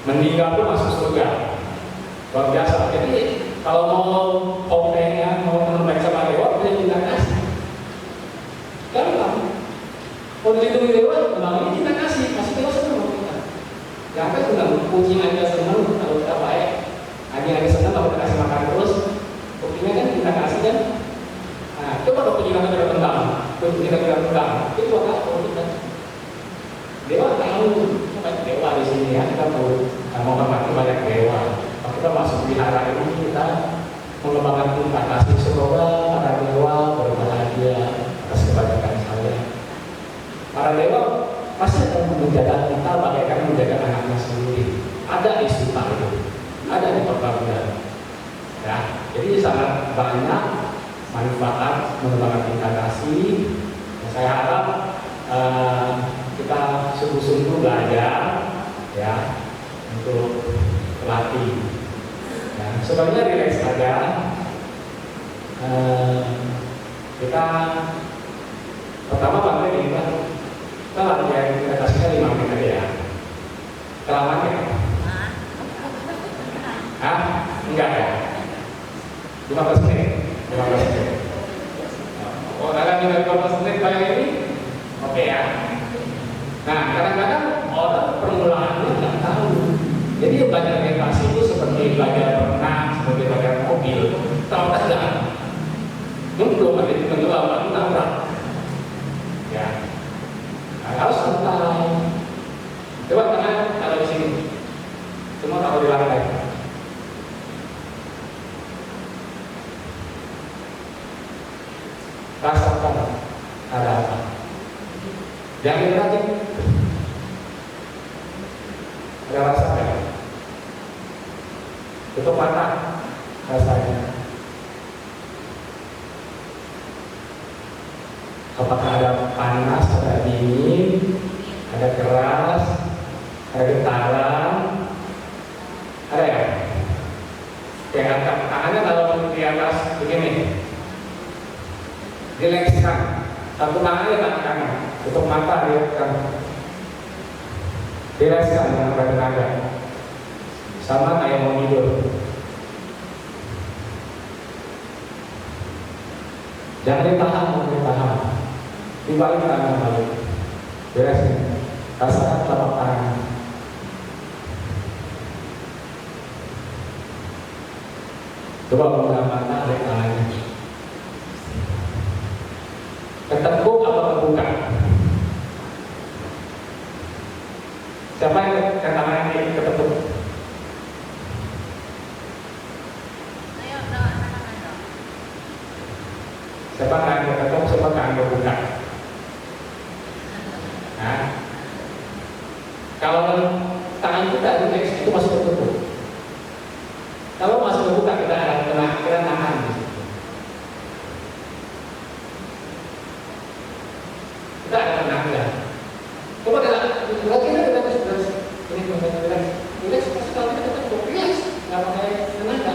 meninggal pun masuk surga. Luar biasa. Jadi kalau mau kopengnya, mau menemui sama dewa, punya cinta kasih. Gampang. Mau dilindungi dewa, memang ini cinta kasih. Kasih dewa senang sama kita. Jangan kan senang, kucing aja senang kalau kita baik. Anjing aja senang kalau kita kasih makan terus. Buktinya kan cinta kasih kan. Nah, coba kalau kucing kita tidak tendang, kucing kita tidak tendang, itu buat apa kita? Dewa tahu, dewa di sini ya, kita mau hormati banyak dewa. Kalau kita masuk wihara ini, kita mengembangkan cinta kasih. Semoga para dewa berbahagia atas kebahagiaan saya. Para dewa pasti akan menjaga kita bagaikan menjaga anaknya sendiri. Ada di sifat itu, ada di perbagian. Ya, jadi sangat banyak manfaat mengembangkan cinta kasih. Saya harap kita sungguh-sungguh belajar ya untuk pelatih. Ya, sebenarnya rileks saja. Kita pertama bangga ini kan kita latihan kita kasihnya 5 menit aja ya. Kelamaan ya? Hah? Enggak ya? 15 menit? 15 menit. Oh, ada tinggal 15 menit kayak ini? Oke ya. Nah, kadang-kadang orang permulaannya nggak tahu. Jadi belajar meditasi itu seperti belajar berenang, seperti belajar mobil. Tahu tidak? Belum ada di tenggelam, nabrak. Ya, nah, harus santai. Coba tangan taruh di sini. Semua taruh di lantai. Rasakan ada apa. Jangan diracik. Ada rasa nggak? Tutup mata rasanya. Apakah ada panas, ada dingin, ada keras, ada getaran, ada ya? Kayak angkat tangannya kalau di atas begini, rilekskan. Satu tangannya tangan kanan, tutup mata rilekskan. Rilekskan dengan tenaga. Sama kayak mau tidur. Jangan ditahan. Dibalik tangan balik. Beresin. Rasakan telapak tangan. Coba buka mata, lihat tangannya. Ketekuk apa terbuka? Siapa yang tangannya ketekuk? Siapa yang ketekuk, siapa yang terbuka? Nah, kalau tangan kita itu masih tertutup. Kalau masih terbuka kita ada kita nahan. Kita ada tenaga. Coba kita relax, pasti kalau kita tertutup, relax, nggak pakai tenaga.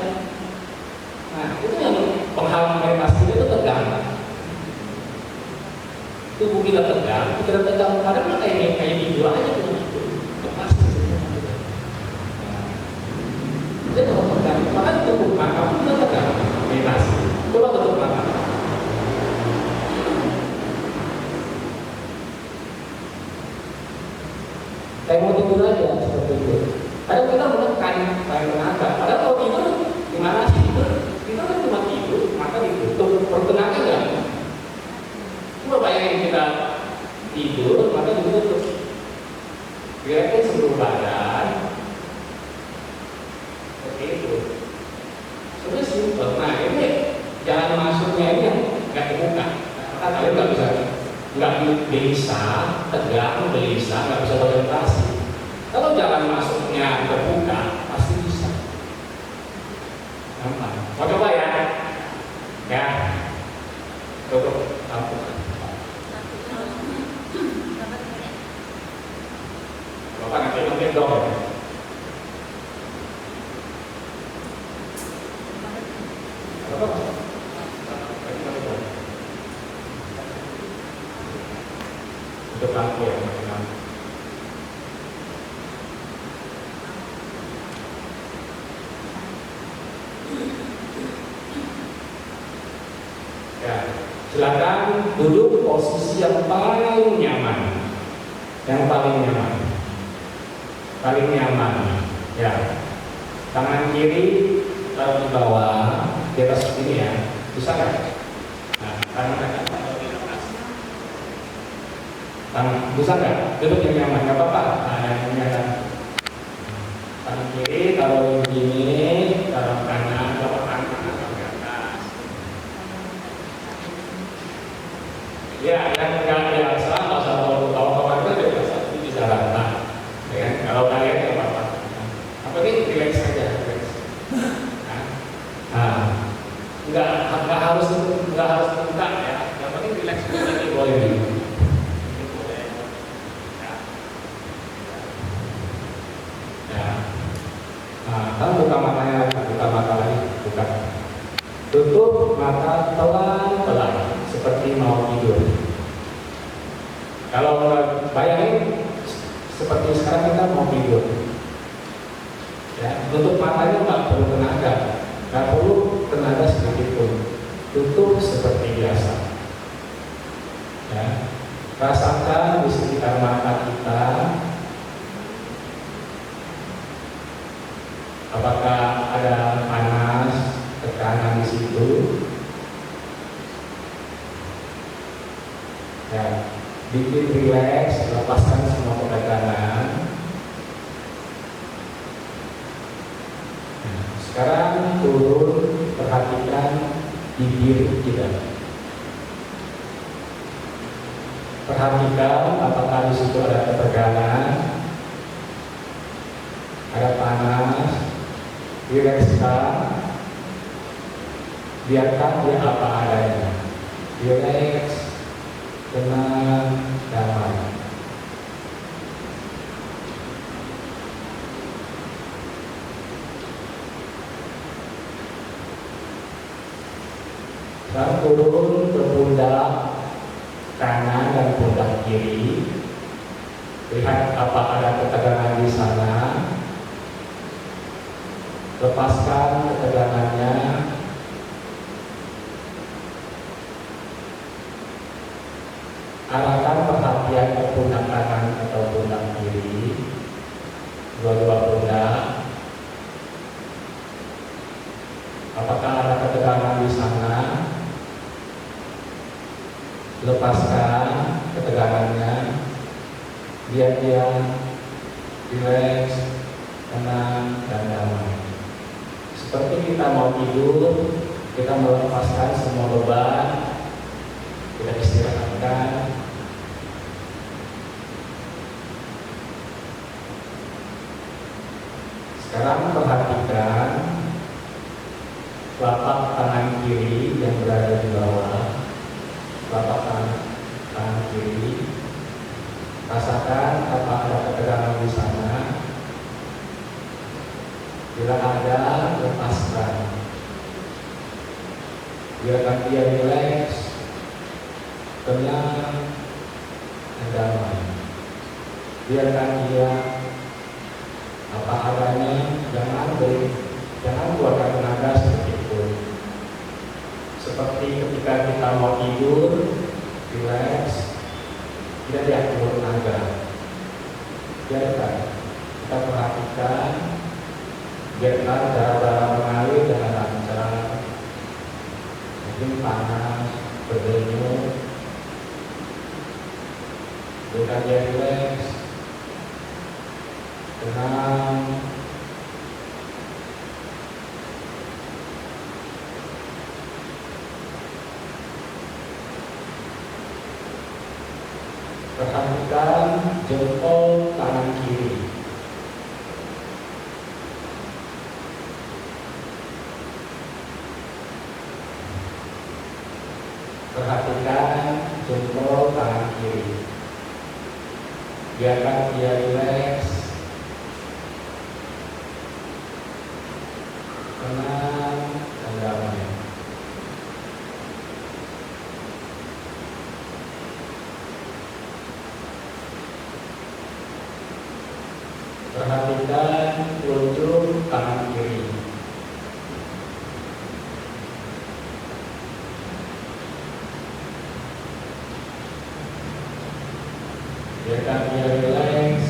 Nah, itu yang penghalang meditasi itu tegang. Tubuh kita tegang, kadang kayak video aja tuh. Lepas. Jadi kalau tegang, maka tubuh mata kita tegang meditasi. Coba tutup mata. Kayak mau tidur aja seperti itu. Kadang kita menekan kayak tenaga. Padahal kalau tidur gimana sih tidur? Kita kan cuma tidur, mata ditutup, bertenaga nggak? Coba bayangin kita tidur, mata ditutup. Gerakan seluruh badan seperti itu. Sebenarnya simpel. Nah ini jalan masuknya ini yang nggak terbuka. Maka kalian nggak bisa tegang, gelisah, nggak bisa orientasi. Kalau jalan masuknya terbuka, pasti bisa. Gampang. Mau coba ya? Ya. Tutup lampu. Bapak nanti mungkin dong. Untuk lampu ya, lampu. Ya, silakan duduk posisi yang paling nyaman, paling nyaman. Ya, tangan kiri taruh di bawah, di atas ini ya, bisa nggak? Nah, tangan kanan taruh di atas. Bisa nggak? Duduk yang nyaman, nggak apa-apa. Nah, yang nyaman. Tangan kiri taruh di sini, taruh kanan, taruh kanan, taruh di atas. Ya, yang nggak biasa, nggak usah tahu itu biasa, itu bisa rata. Ya, kalau kalian nggak apa-apa. Apa ini relax saja, relax. Nah, nggak harus buka ya. Yang penting relax saja boleh. Kan buka matanya lagi, buka. Tutup mata pelan-pelan, seperti mau tidur. Kalau bayangin seperti sekarang kita mau tidur, ya, tutup matanya nggak perlu tenaga sedikit pun. Tutup seperti biasa. Ya, rasakan di sekitar mata kita. Apakah ada panas, tekanan di situ? Ya, bikin rileks, lepaskan semua ketegangan. Nah, sekarang turun, perhatikan bibir kita. Perhatikan apakah di situ ada ketegangan, ada panas. Rilekskan, biarkan dia apa adanya. Rileks, tenang, damai. Sekarang turun ke pundak kanan dan pundak kiri. Lihat apa ada ketegangan di sana. Lepaskan ketegangannya. Arahkan perhatian ke pundak kanan atau pundak kiri, dua-dua pundak. Apakah ada ketegangan di sana? Lepaskan ketegangannya, biar dia rileks, tenang, dan damai. Seperti kita mau tidur, kita melepaskan semua beban, kita istirahatkan. Sekarang perhatikan telapak tangan kiri yang berada di bawah, telapak tangan kiri. Rasakan apa ada ketegangan di sana. Bila ada, lepaskan. Biarkan dia rileks, tenang, dan damai. Biarkan dia apa adanya, jangan keluarkan tenaga sedikit pun. Seperti ketika kita mau tidur, rileks, tidak diatur tenaga. Biarkan kita perhatikan, biarkan cara mengalir dengan lancar, mungkin panas, berdenyut, biarkan dia rileks, tenang. Perhatikan jempol tangan kiri. Perhatikan jempol tangan kiri. Biarkan dia rileks, tenang, dan damai. Perhatikan ujung tangan kiri. Biarkan dia rileks,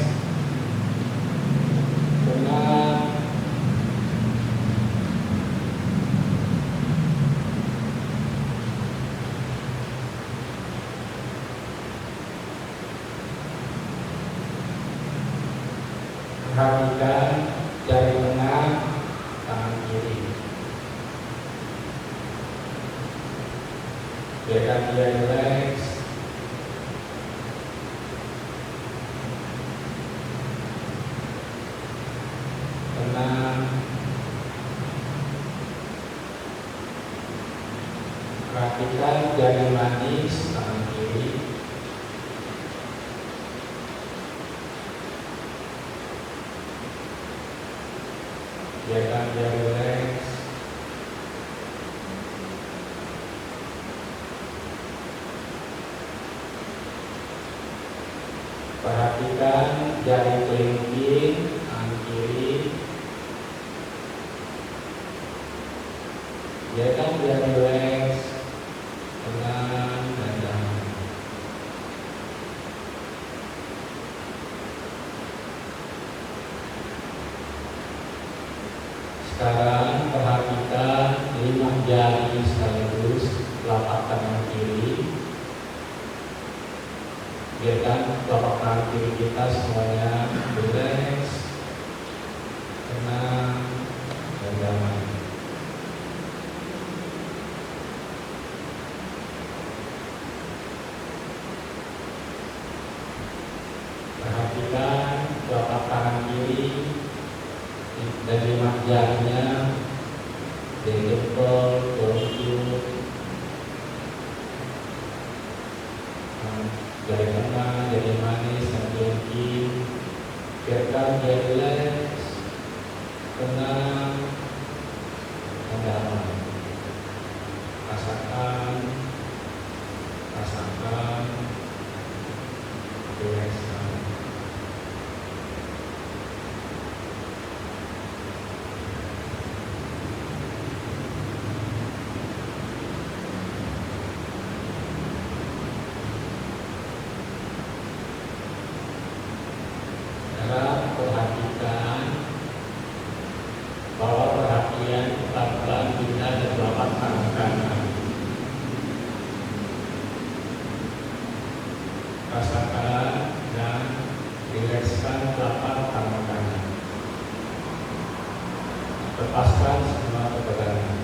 tenang, perhatikan jari tengah tangan kiri. Biarkan dia rileks, tenang. Perhatikan jari manis tangan kiri. Biarkan dia rileks, perhatikan jari kelingking tangan kiri. Biarkan dia rileks, tenang, dan damai. Sekarang perhatikan 5 jari sekaligus telapak tangan kiri. Biarkan telapak tangan kiri kita semuanya rileks, tenang, dan damai. Perhatikan telapak tangan kiri dan 5 jarinya dari jempol ke ujung, jari tengah, jari manis, dan kelingking. Biarkan dia rileks, tenang, dan damai. Rasakan, rilekskan. Sekarang perhatikan, bawa perhatian pelan-pelan pindah ke telapak tangan kanan. Rasakan dan rilekskan telapak tangan kanan. Lepaskan semua ketegangan.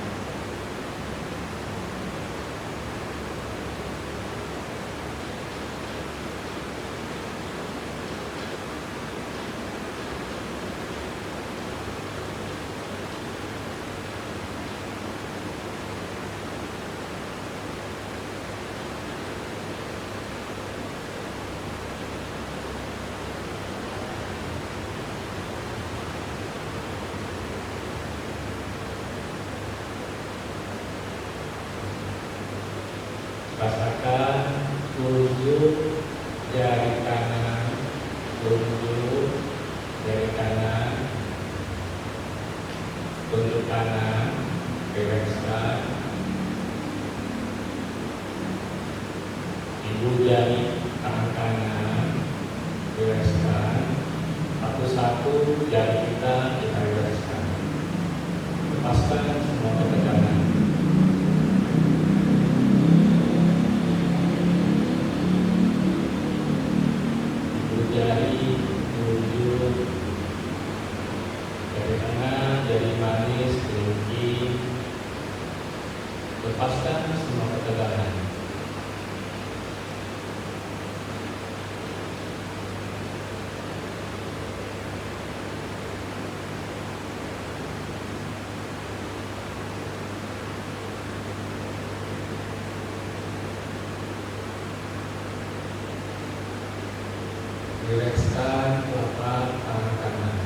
Rasakan ujung jari kanan, ujung jari kanan, ujung kanan, rilekskan. Ibu jari tangan kanan, rilekskan. satu jari kita rilekskan. Lepaskan semua ketegangan. Jari tunjuk, jari tengah, jari manis, kelingking. Lepaskan semua ketegangan. Rilekskan telapak tangan kanan.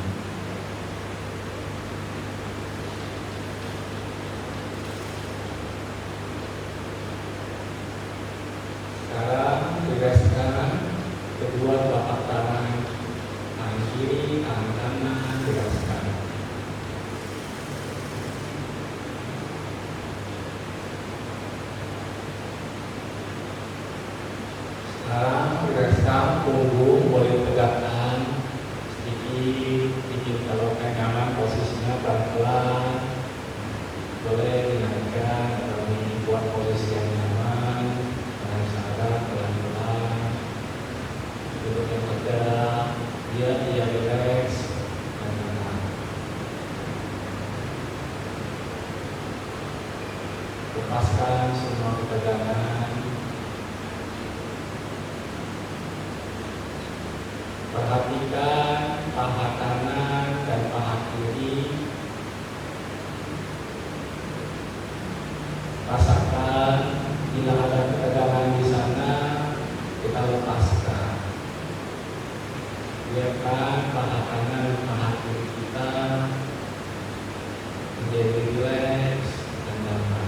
Sekarang rilekskan kedua telapak tangan kiri, tangan kanan, rilekskan. Sekarang rilekskan punggung, boleh tegakkan sedikit, kalau nyaman posisinya pelan-pelan, boleh dinaikkan atau dibuat posisi yang nyaman, dengan sadar pelan-pelan, duduk yang tegak, dia rileks dan tenang. Lepaskan semua ketegangan. Perhatikan paha kanan dan paha kiri. Rasakan bila ada ketegangan di sana, kita lepaskan. Biarkan paha kanan dan paha kiri kita menjadi rileks dan nyaman.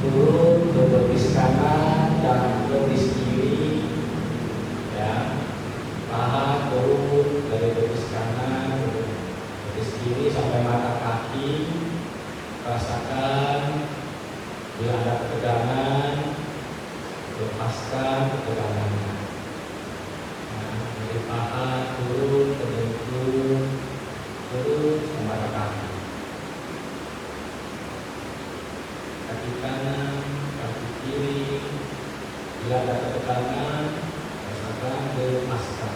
Turun ke betis kanan dan betis kiri, ya. Paha turun dari betis kanan ke betis kiri sampai mata kaki. Rasakan bila ada ketegangan, lepaskan ketegangannya. Nah, dari paha turun ke dengkul, turun ke mata kaki. Kaki kanan, kaki kiri, bila ada ketegangan, rasakan lepaskan.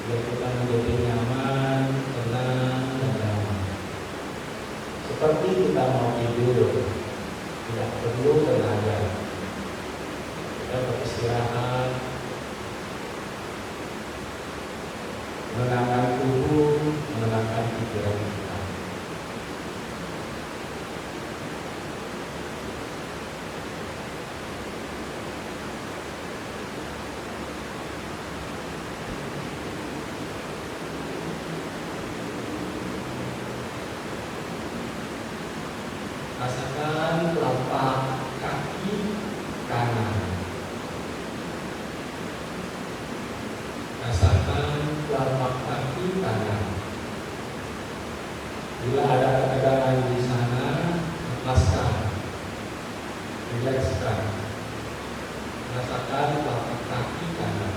Biar kita menjadi nyaman, tenang, dan damai. Seperti kita mau tidur, tidak perlu tenaga. Kita beristirahat, menenangkan tubuh, menenangkan pikiran kita. Rasakan telapak kaki kanan. Rasakan telapak kaki kanan. Bila ada ketegangan di sana, lepaskan, rilekskan. Rasakan telapak kaki kanan.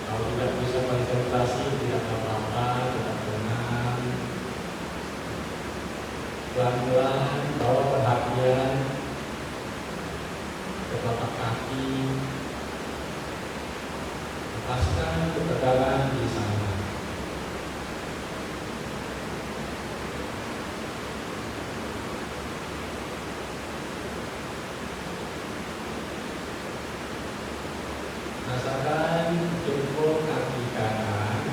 Kalau tidak bisa konsentrasi, tidak apa-apa, tetap tenang. Pelan-pelan bawa perhatian ke telapak kaki. Lepaskan ketegangan di sana. Rasakan jempol kaki kanan.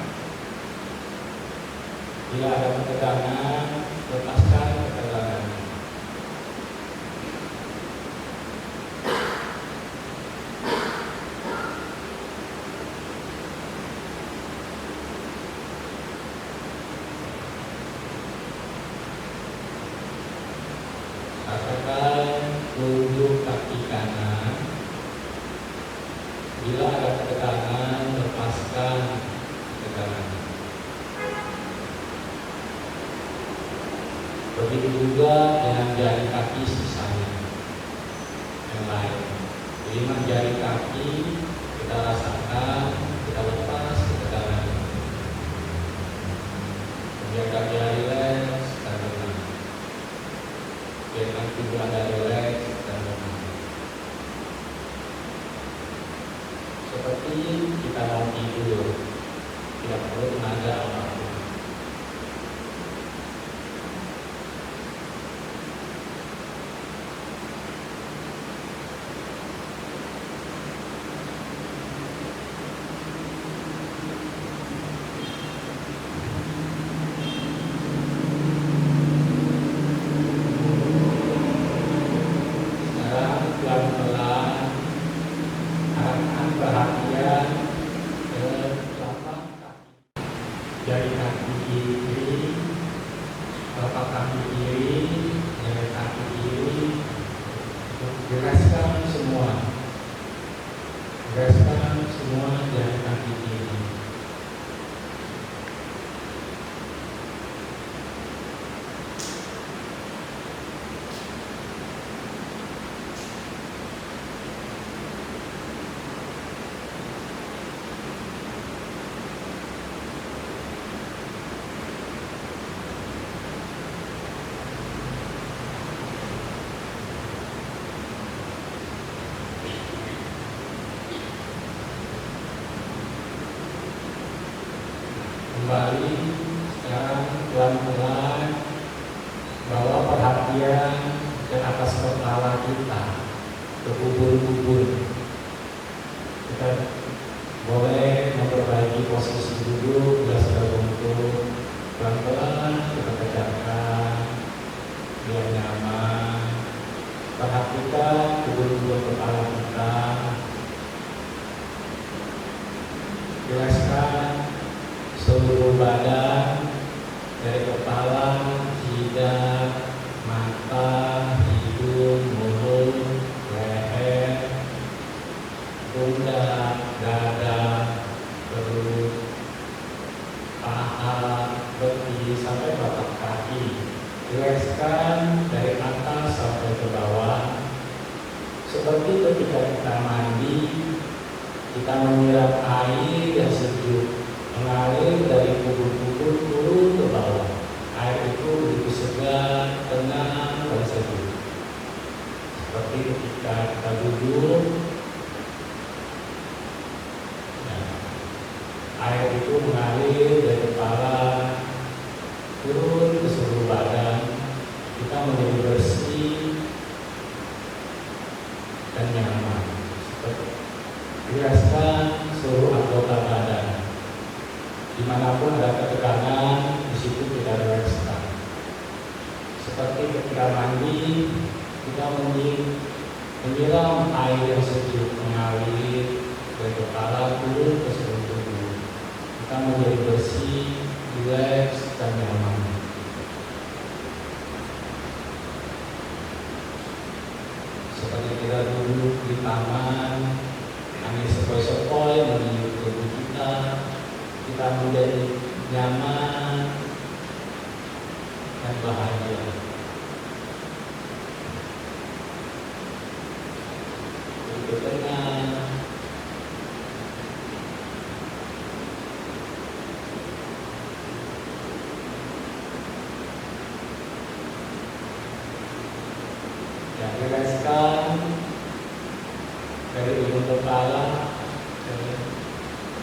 Bila ada ketegangan, lepaskan ketegangan. Begitu juga dengan jari kaki sisanya yang lain. 5 jari kaki kita rasakan, kita lepas, kita dalami. Menjaga jari rileks dan tenang. Biarkan tubuh Anda rileks dan tenang. Seperti kita mau tidur, tidak perlu tenaga apapun. Jari kaki kiri, telapak kaki kiri, jari kaki kiri, gerakkan semua jari kaki kiri. Kembali sekarang pelan-pelan bawa perhatian ke atas kepala kita, ke bubur-bubur. Kita boleh memperbaiki posisi duduk bila sudah bungkuk. Pelan-pelan kita tegakkan biar nyaman. Perhatikan bubur-bubur kepala kita. Jelaskan seluruh badan dari kepala, jidat, mata, hidung, mulut, leher, pundak, dada, perut, paha, betis sampai telapak kaki. Rilekskan dari atas sampai ke bawah. Seperti ketika kita mandi, kita menyiram air yang sejuk mengalir dari bubur-bubur turun ke bawah. Air itu begitu segar, tenang, dan sejuk. Seperti ketika kita duduk, air itu mengalir dari kepala turun ke seluruh badan. Kita menjadi bersih dan nyaman. Rilekskan seluruh anggota badan. Dimanapun ada ketekanan, di situ kita rilekskan. Seperti ketika mandi, kita menyiram air yang sejuk mengalir dari kepala turun ke seluruh tubuh. Kita menjadi bersih, rileks, dan nyaman. Seperti kita duduk di taman, angin sepoi-sepoi meniup tubuh kita. Kita menjadi nyaman dan bahagia. Begitu tenang. Ya, rilekskan dari ujung kepala ke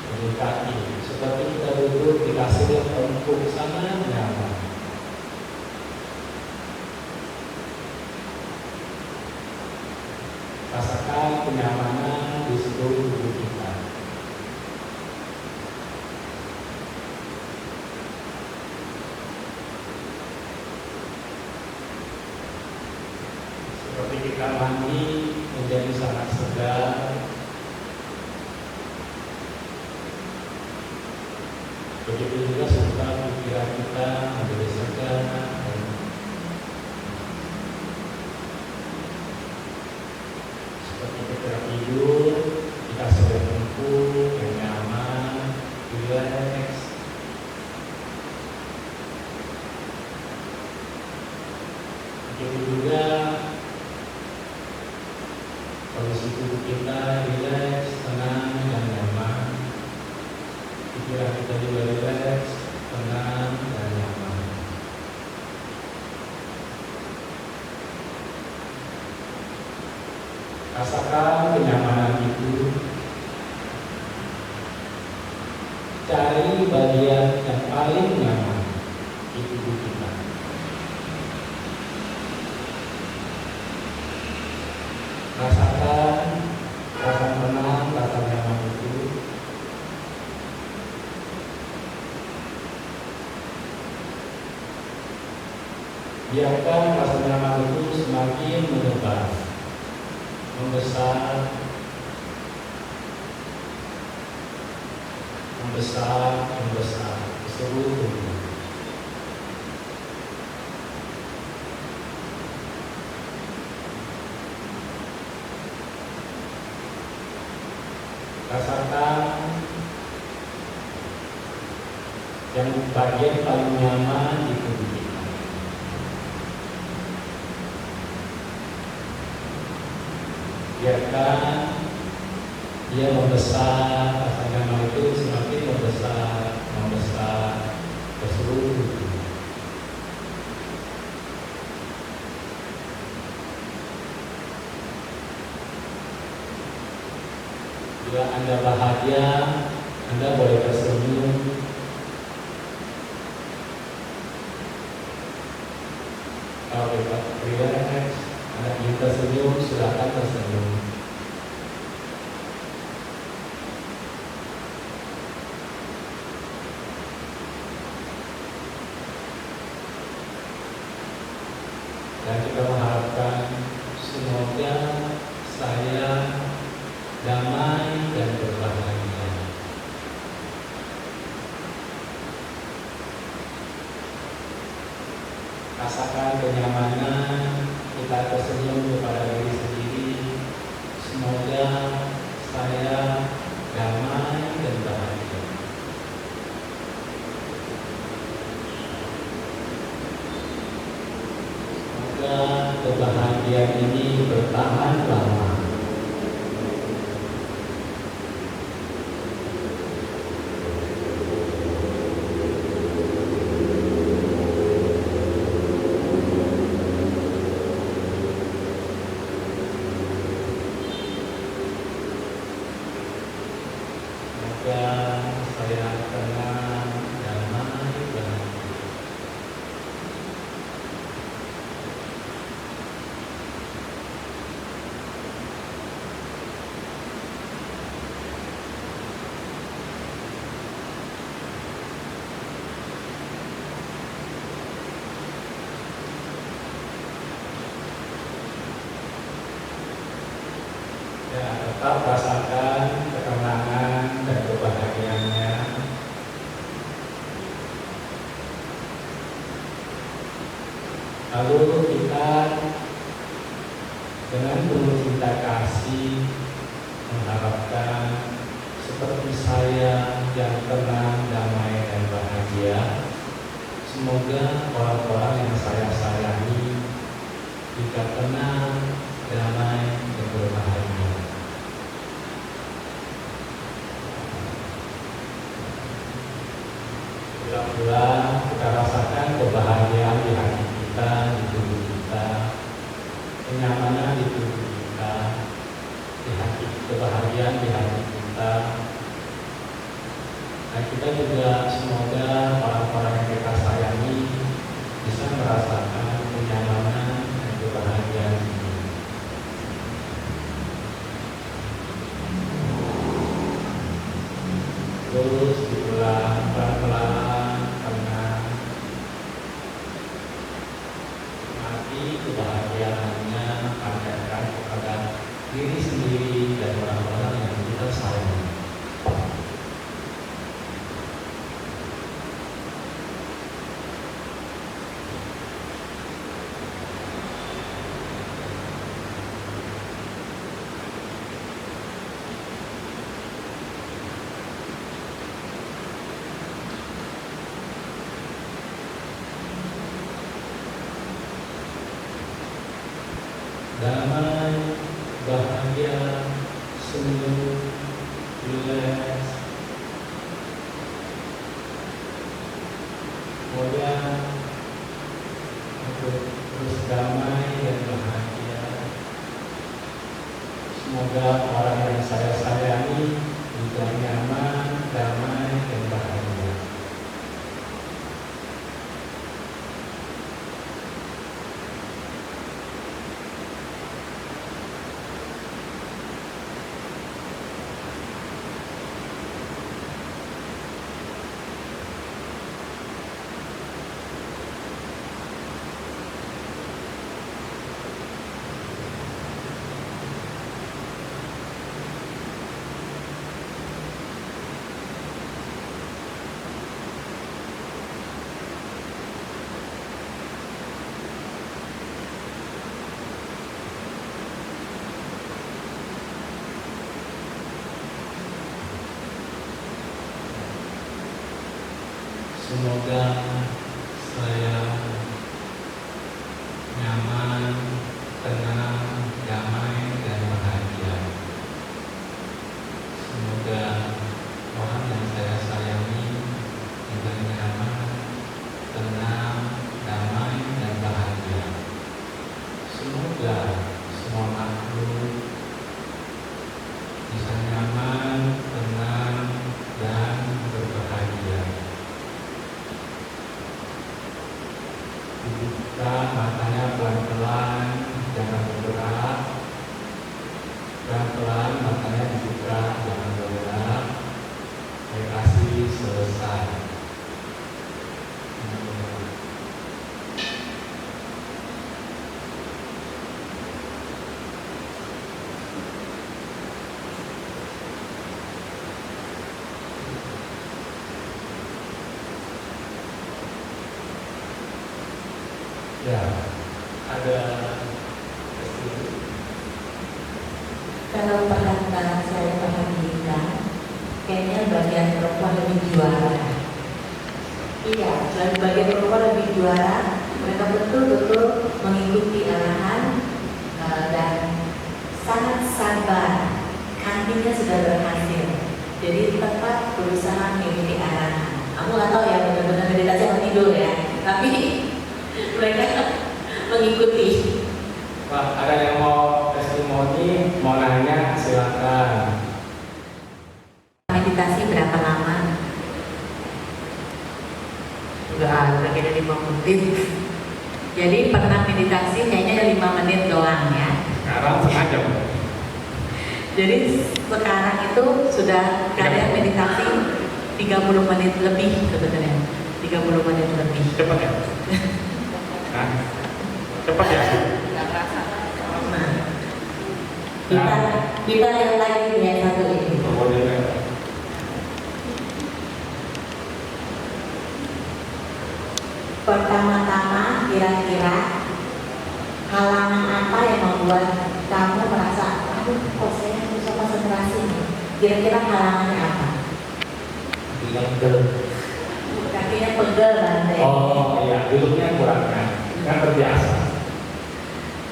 ujung kaki. Seperti kita duduk di kasur yang empuk, sangat nyaman. Rasakan kenyamanan di seluruh tubuh kita. Seperti kita mandi menjadi sangat segar. Begitu juga serta pikiran kita menjadi segar. Seperti ketika tidur, kita sudah empuk, nyaman, rileks. Begitu juga kondisi tubuh kita rileks, tenang, dan nyaman. Pikiran kita juga rileks, tenang, dan nyaman. Rasakan kenyamanan itu. Cari bagian yang paling nyaman di tubuh kita. Rasakan rasa tenang, rasa nyaman itu. Biarkan rasa nyaman itu semakin menyebar, membesar, ke seluruh tubuh. Rasakan yang bagian paling nyaman di tubuh kita. Biarkan dia membesar, rasa nyaman itu semakin membesar ke seluruh tubuh. Bila Anda bahagia, Anda boleh tersenyum. Kalau rileks, Anda ingin tersenyum, silakan tersenyum. Dan kita mengharapkan semoga saya damai dan berbahagia. Rasakan kenyamanan kita tersenyum kepada diri sendiri. Semoga saya damai dan bahagia. Semoga kebahagiaan ini bertahan lama. Semoga saya tenang, damai, bahagia. Ya, tetap rasakan ketenangan dan kebahagiaannya. Lalu kita dengan penuh cinta kasih mengharapkan seperti saya yang tenang, damai, dan bahagia. Semoga orang-orang yang saya sayangi juga tenang, damai, dan berbahagia. Mudah-mudahan kita rasakan kebahagiaan di hati kita, di tubuh kita, kenyamanan di tubuh kita, di hati, kebahagiaan di hati kita. Dan kita juga semoga orang-orang yang kita sayangi bisa merasakan kenyamanan dan kebahagiaan ini. Terus diulang pelan-pelan, tenang, mati kebahagiaannya panjatkan kepada diri sendiri dan orang-orang yang kita sayangi. damai, bahagia, senyum, rileks. Semoga untuk terus damai dan bahagia. Semoga orang yang saya sayangi juga nyaman, damai, dan bahagia. Semoga saya nyaman, tenang, damai, dan bahagia. Semoga orang yang saya sayangi juga nyaman, tenang, damai, dan bahagia. Semoga semua makhluk bisa nyaman, tenang, dan berbahagia. Buka matanya pelan-pelan, jangan bergerak. Pelan-pelan matanya dibuka, jangan bergerak. Meditasi selesai. Ya, ada Kalau perhatian saya perhatikan, kayaknya bagian perempuan lebih juara. Iya, dan bagian perempuan lebih juara. Mereka betul-betul mengikuti arahan dan sangat sabar. Artinya sudah berhasil. Jadi tepat berusaha mengikuti arahan. Aku nggak tahu ya benar-benar meditasi atau tidur ya, tapi mereka mengikuti. Pak, ada yang mau testimoni, mau nanya, silakan. Meditasi berapa lama? Enggak, kira 5 menit. Jadi pernah meditasi kayaknya 5 menit doang ya. Sekarang setengah jam. Jadi sekarang itu sudah kalian meditasi 30 menit lebih sebenarnya. 30 menit lebih. Cepat ya? Hah? Cepat ya? Nah, kita lihat lagi yang satu ini. Pertama-tama kira-kira halangan apa yang membuat kamu merasa aduh kok saya susah konsentrasi nih? Kira-kira halangannya apa? Kakinya pegel banget. Oh iya, duduknya kurang kan terbiasa.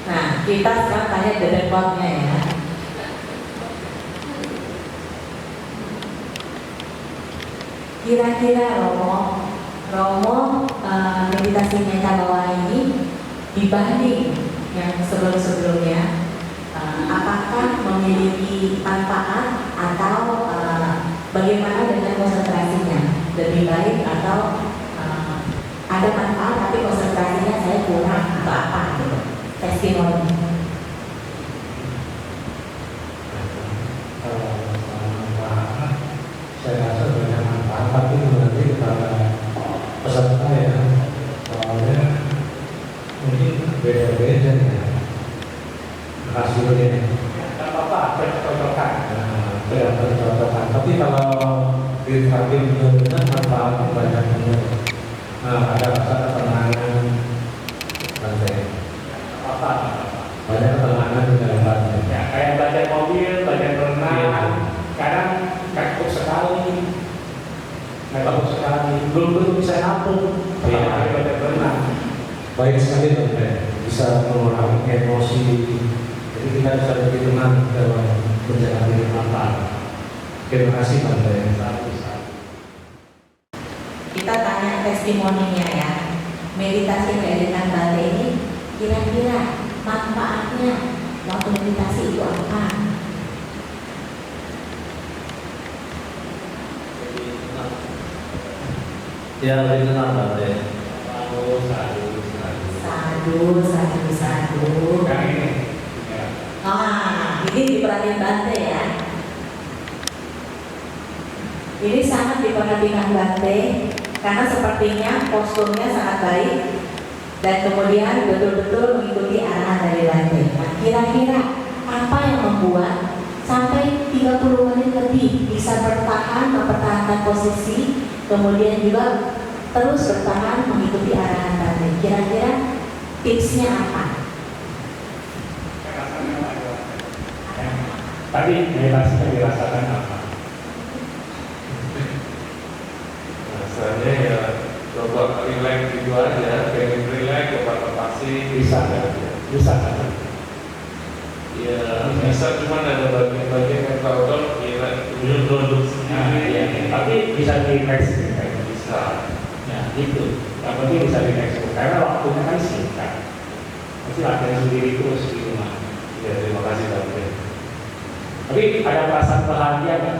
Nah, kita sekarang tanya the repotnya ya. Kira-kira Romo meditasi meta bawah ini dibanding yang sebelum-sebelumnya, apakah memiliki manfaat atau bagaimana dengan konsentrasinya? Lebih baik atau ada manfaat tapi konsentrasinya saya kurang atau apa gitu? Testimoni. Saya rasa banyak manfaat, tapi nanti kepada peserta ya, soalnya mungkin beda-beda ya hasilnya. Tidak apa-apa, bercocokan. Ya, bercocokan. Tapi kalau diterapi benar-benar manfaat banyak benar. Nah, ada rasa ketenangan lantai. Apa-apa. Banyak ketenangan di dalam lantai. Ya, kayak belajar mobil, belajar berenang. Kadang takut sekali. Takut sekali. Belum bisa nampung. Iya. Belajar berenang. Baik sekali Tante. bisa mengurangi emosi. Jadi kita bisa lebih tenang dalam menjalani apa. Terima kasih Bante. Kita tanya testimoninya ya. Meditasi keelokan Bante ini kira-kira manfaatnya waktu meditasi itu apa? Ya, lebih tenang Bante. Sadu. Yang ini. Ya. Ini diperhatiin Bante ya. Ini sangat diperhatikan Bante karena sepertinya posturnya sangat baik dan kemudian betul-betul mengikuti arahan dari Bante. Nah, kira-kira apa yang membuat sampai 30 menit lebih bisa mempertahankan posisi, kemudian juga terus bertahan mengikuti arahan Bante? Kira-kira tipsnya apa? Tadi meditasinya dirasakan apa? Rasanya ya coba relax gitu aja, pengen relax, coba lepasin. Bisa kan? Bisa kan? Ya bisa, cuman ada bagian-bagian yang kalau kira duduk Nah, sendiri. iya. Tapi bisa direaksi kan? Bisa. Ya, itu. Yang penting bisa direaksi. Karena waktunya kan singkat. Pasti latihan sendiri terus di rumah. Ya terima kasih Bante. Tapi ada perasaan bahagia kan?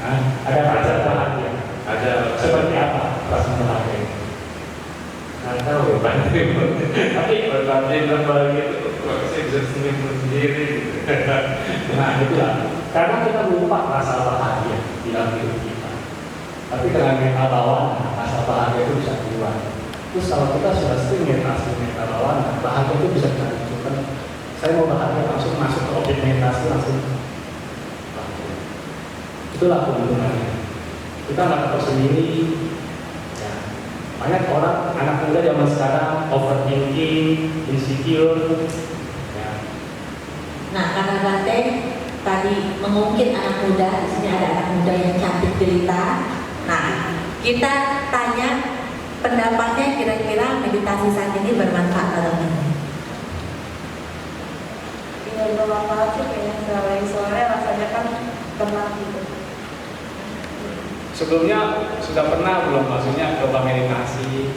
Nah, ada perasaan bahagia. Ada Seperti apa perasaan bahagia? nggak tahu ya Bante. Tapi Bante bilang bahagia itu kok saya bisa senyum sendiri gitu. nah itulah. Karena kita lupa rasa bahagia di dalam hidup kita. Tapi dengan mental lawan, rasa bahagia itu bisa keluar. Terus kalau kita sudah sering meditasi mental lawan, bahagia itu bisa kita munculkan. Saya mau bahagia langsung masuk ke objek meditasi langsung bahagia. Itulah keuntungannya. Kita nggak tahu sendiri. Ya. Banyak orang anak muda zaman sekarang overthinking, insecure. Ya. Nah, karena Bante tadi mengungkit anak muda, di sini ada anak muda yang cantik jelita. Nah, kita tanya pendapatnya kira-kira meditasi saat ini bermanfaat atau tidak? Ya bermanfaat sih kayaknya, soalnya rasanya kan tenang gitu. Sebelumnya sudah pernah belum maksudnya coba meditasi?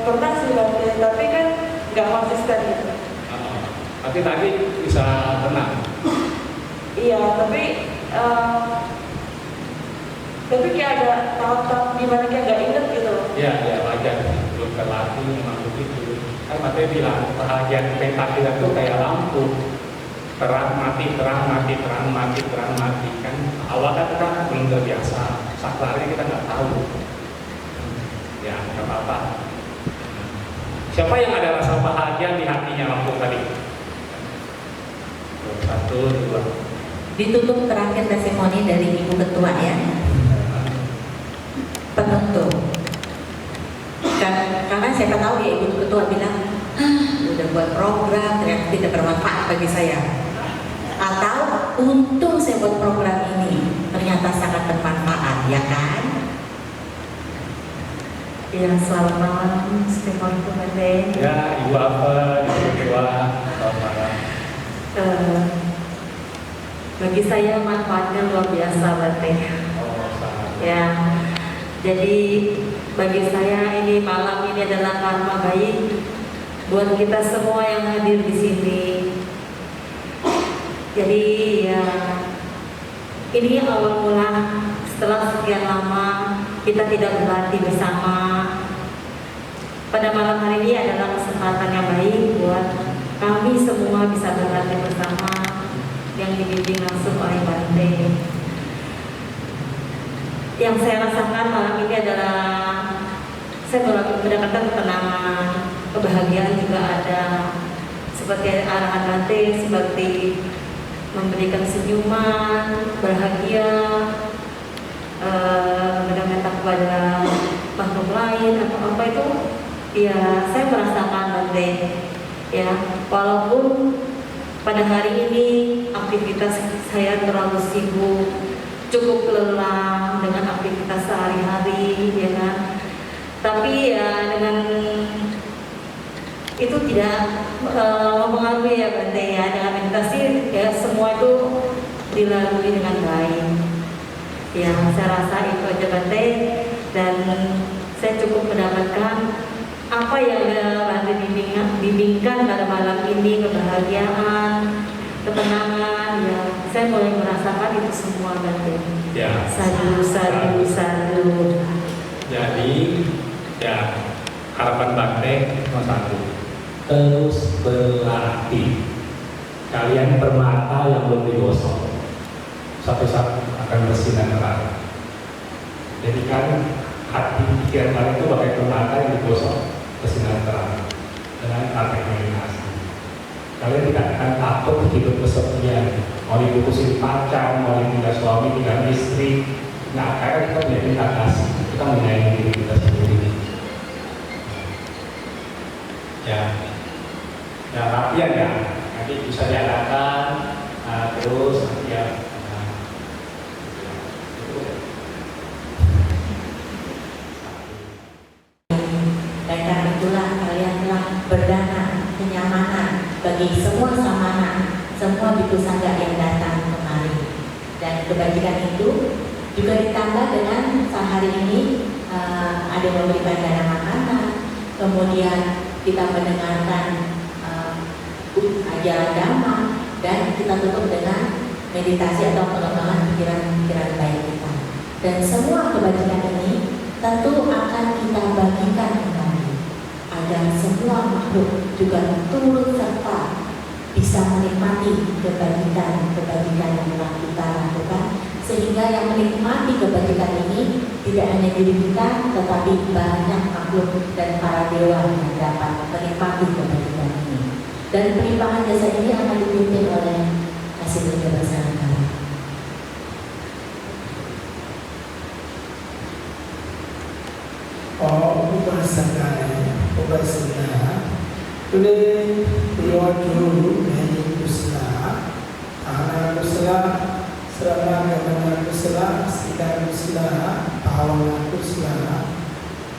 Pernah sih Bante, tapi kan nggak konsisten gitu. Tapi tadi bisa tenang. Iya, tapi kayak ada tahap-tahap dimana kayak nggak inget gitu. Ya wajar, belum terlatih memang begitu. Kan Matei bilang bahagian pentakilan itu kayak lampu, terang mati, terang mati, terang mati, terang mati. Kan awalnya kita belum terbiasa, saklarinya kita nggak tahu. Ya nggak apa-apa. Siapa yang ada rasa bahagia di hatinya lampu tadi? 1, 2. Ditutup terakhir testimoni dari Ibu Ketua ya, penutup. Karena siapa tahu ya Ibu Ketua bilang, udah buat program ternyata tidak bermanfaat bagi saya. Atau untung saya buat program ini ternyata sangat bermanfaat, ya kan? Ya, selamat malam, Stefan Kumende. Ya, Ibu apa? Ibu Ketua, selamat malam. Bagi saya manfaatnya luar biasa Bante. Oh, sangat. Ya, jadi bagi saya ini malam ini adalah karma baik buat kita semua yang hadir di sini. Jadi ya, ini awal mula setelah sekian lama kita tidak berlatih bersama. Pada malam hari ini adalah kesempatan yang baik buat kami semua bisa berlatih bersama yang dibimbing langsung oleh Bante. Yang saya rasakan malam ini adalah saya mendapatkan ketenangan, kebahagiaan juga ada. Seperti arahan Bante, seperti memberikan senyuman, bahagia, mendengarkan kepada makhluk lain atau apa itu, ya saya merasakan Bante. Ya, walaupun pada hari ini aktivitas saya terlalu sibuk, cukup lelah dengan aktivitas sehari-hari, ya kan. Tapi ya dengan itu tidak mempengaruhi ya Bante ya, dengan meditasi ya semua itu dilalui dengan baik. Ya saya rasa itu aja Bante, dan saya cukup mendapatkan apa yang Bante bimbingkan pada malam ini, kebahagiaan, ketenangan, ya saya mulai merasakan itu semua Bante. Ya. Sadu. Jadi ya harapan Bante nomor satu, terus berlatih. Kalian permata yang belum digosok, suatu saat akan bersinar terang. Jadi kan hati pikiran kalian itu pakai permata yang digosok bersinar terang dengan praktek meditasi. Kalian tidak akan takut hidup kesepian, mau diputusin pacar, mau ditinggal suami, tinggal istri. Nah, karena kita punya cinta kasih, kita menyayangi diri kita sendiri. Ya latihan ya, nanti bisa diadakan, terus ya. Dan karena itulah kalian telah berdana kenyamanan bagi semua samana, semua bhikkhu sangga yang datang kemari. Dan kebajikan itu juga ditambah dengan sehari ini ada yang memberikan dana makanan, kemudian kita mendengarkan ajaran Dhamma, dan kita tutup dengan meditasi atau pengembangan pikiran-pikiran baik kita. Dan semua kebajikan ini tentu akan kita bagikan kembali agar semua makhluk juga turut serta bisa menikmati kebajikan yang telah kita lakukan, sehingga yang menikmati kebajikan ini tidak hanya diri kita, tetapi banyak makhluk dan para dewa yang dapat menikmati kebajikan ini. Dan pelimpahan jasa ini akan dipimpin oleh hasil kerja bersama. Upasana. Today we want to do many kusala, Dhana kusala, Sravana kusala, Sita kusala, Bhavana kusala.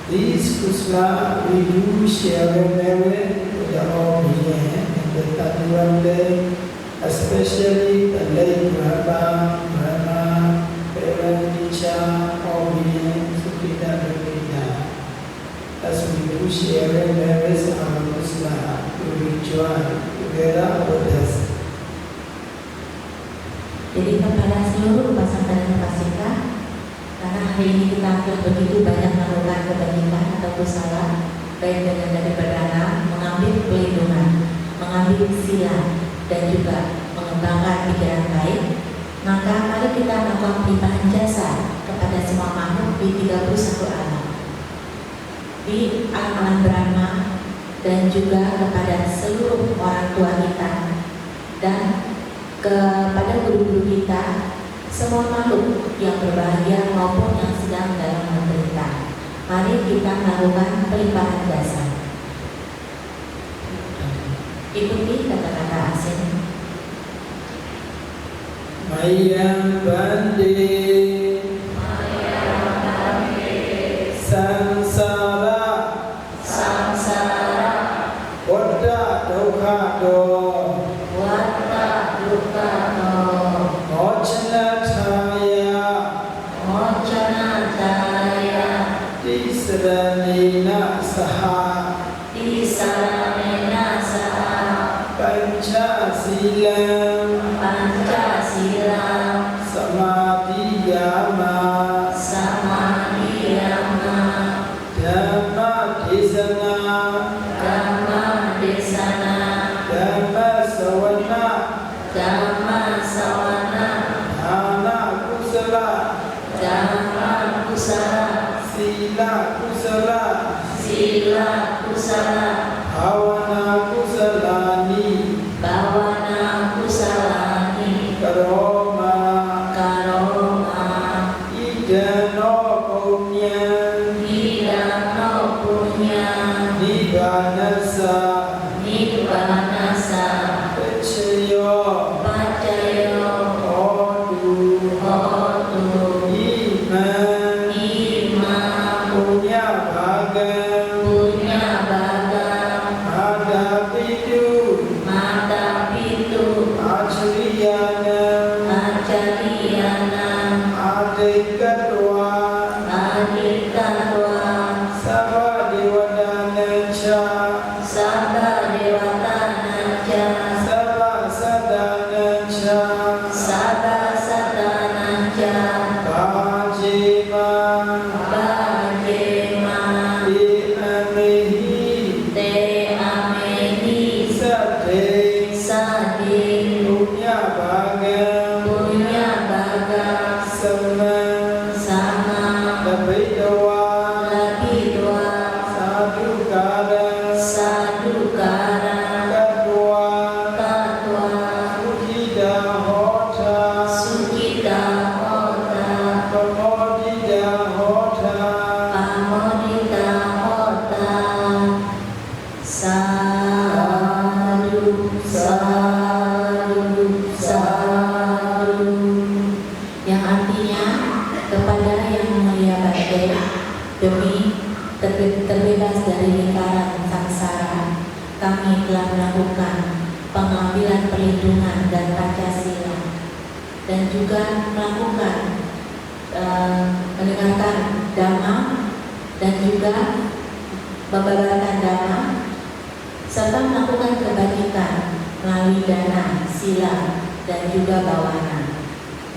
These kusala we do share with all beings in the Tattva, especially the late Brahma, parent teacher, all beings, Sukita, as we do share various kusala to rejoice together with us. Jadi kepada seluruh upasaka dan upasika, karena hari ini kita begitu banyak melakukan kebajikan atau kusala, baik dengan dari berdana, mengambil pelindungan, mengambil sila, dan juga mengembangkan pikiran baik, maka mari kita melakukan pelimpahan jasa kepada semua makhluk di 31 alam, di alam Brahma, dan juga kepada seluruh orang tua kita, dan kepada guru-guru kita, semua makhluk yang berbahagia maupun yang sedang dalam menderita. Mari kita melakukan pelimpahan jasa. Ikuti kata-kata asing. Mayang Bande, Samsara, Wadda Dukha Do, Tisranena Saha, Pancasilam, Samadhiyama, Dhamma Desana, Dhamma Sawana, Dhana Kusala, Sila Kusala, Bhavana Kusalani, Karoma, Idano Punya, Nibbanasa, Pacayo, Hotu, Ima, Punya Bhaga, Katwa Adikatwa Sabha Devadanancha Sabda Dewatananca Sabha Sadanancha Sabda Sadananca Bhajema Bhajema Te Amehi Te Amehi Sate Sadi Punya Bhagam Punya Baga Sama Sama Labhidwa Labidwa Sadhukara Sadukara Katwa Tatwa Sukita Hota Sukita Hota Pamodita Hota Pamodita Hota Sadu Sadu Sadu, yang artinya kepada yang mulia Bante, demi terbebas dari lingkaran samsara, kami telah melakukan pengambilan perlindungan dan Pancasila, dan juga melakukan mendengarkan dhamma dan juga membabarkan dhamma, serta melakukan kebajikan melalui dana, sila, dan juga bawana.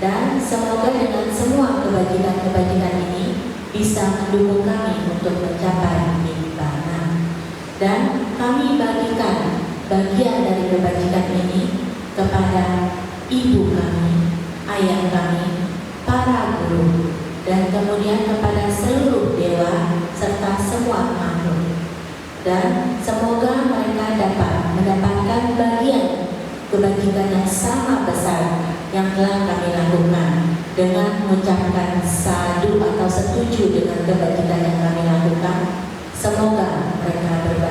Dan semoga dengan semua kebajikan-kebajikan ini bisa mendukung kami untuk mencapai nibbana. Dan kami bagikan bagian dari kebajikan ini kepada ibu kami, ayah kami, para guru, dan kemudian kepada seluruh dewa serta semua makhluk. Dan semoga mereka dapat mendapatkan bagian kebajikan yang sama besar yang telah kami lakukan dengan mengucapkan sadu atau setuju dengan kebajikan yang kami lakukan. Semoga mereka berbagi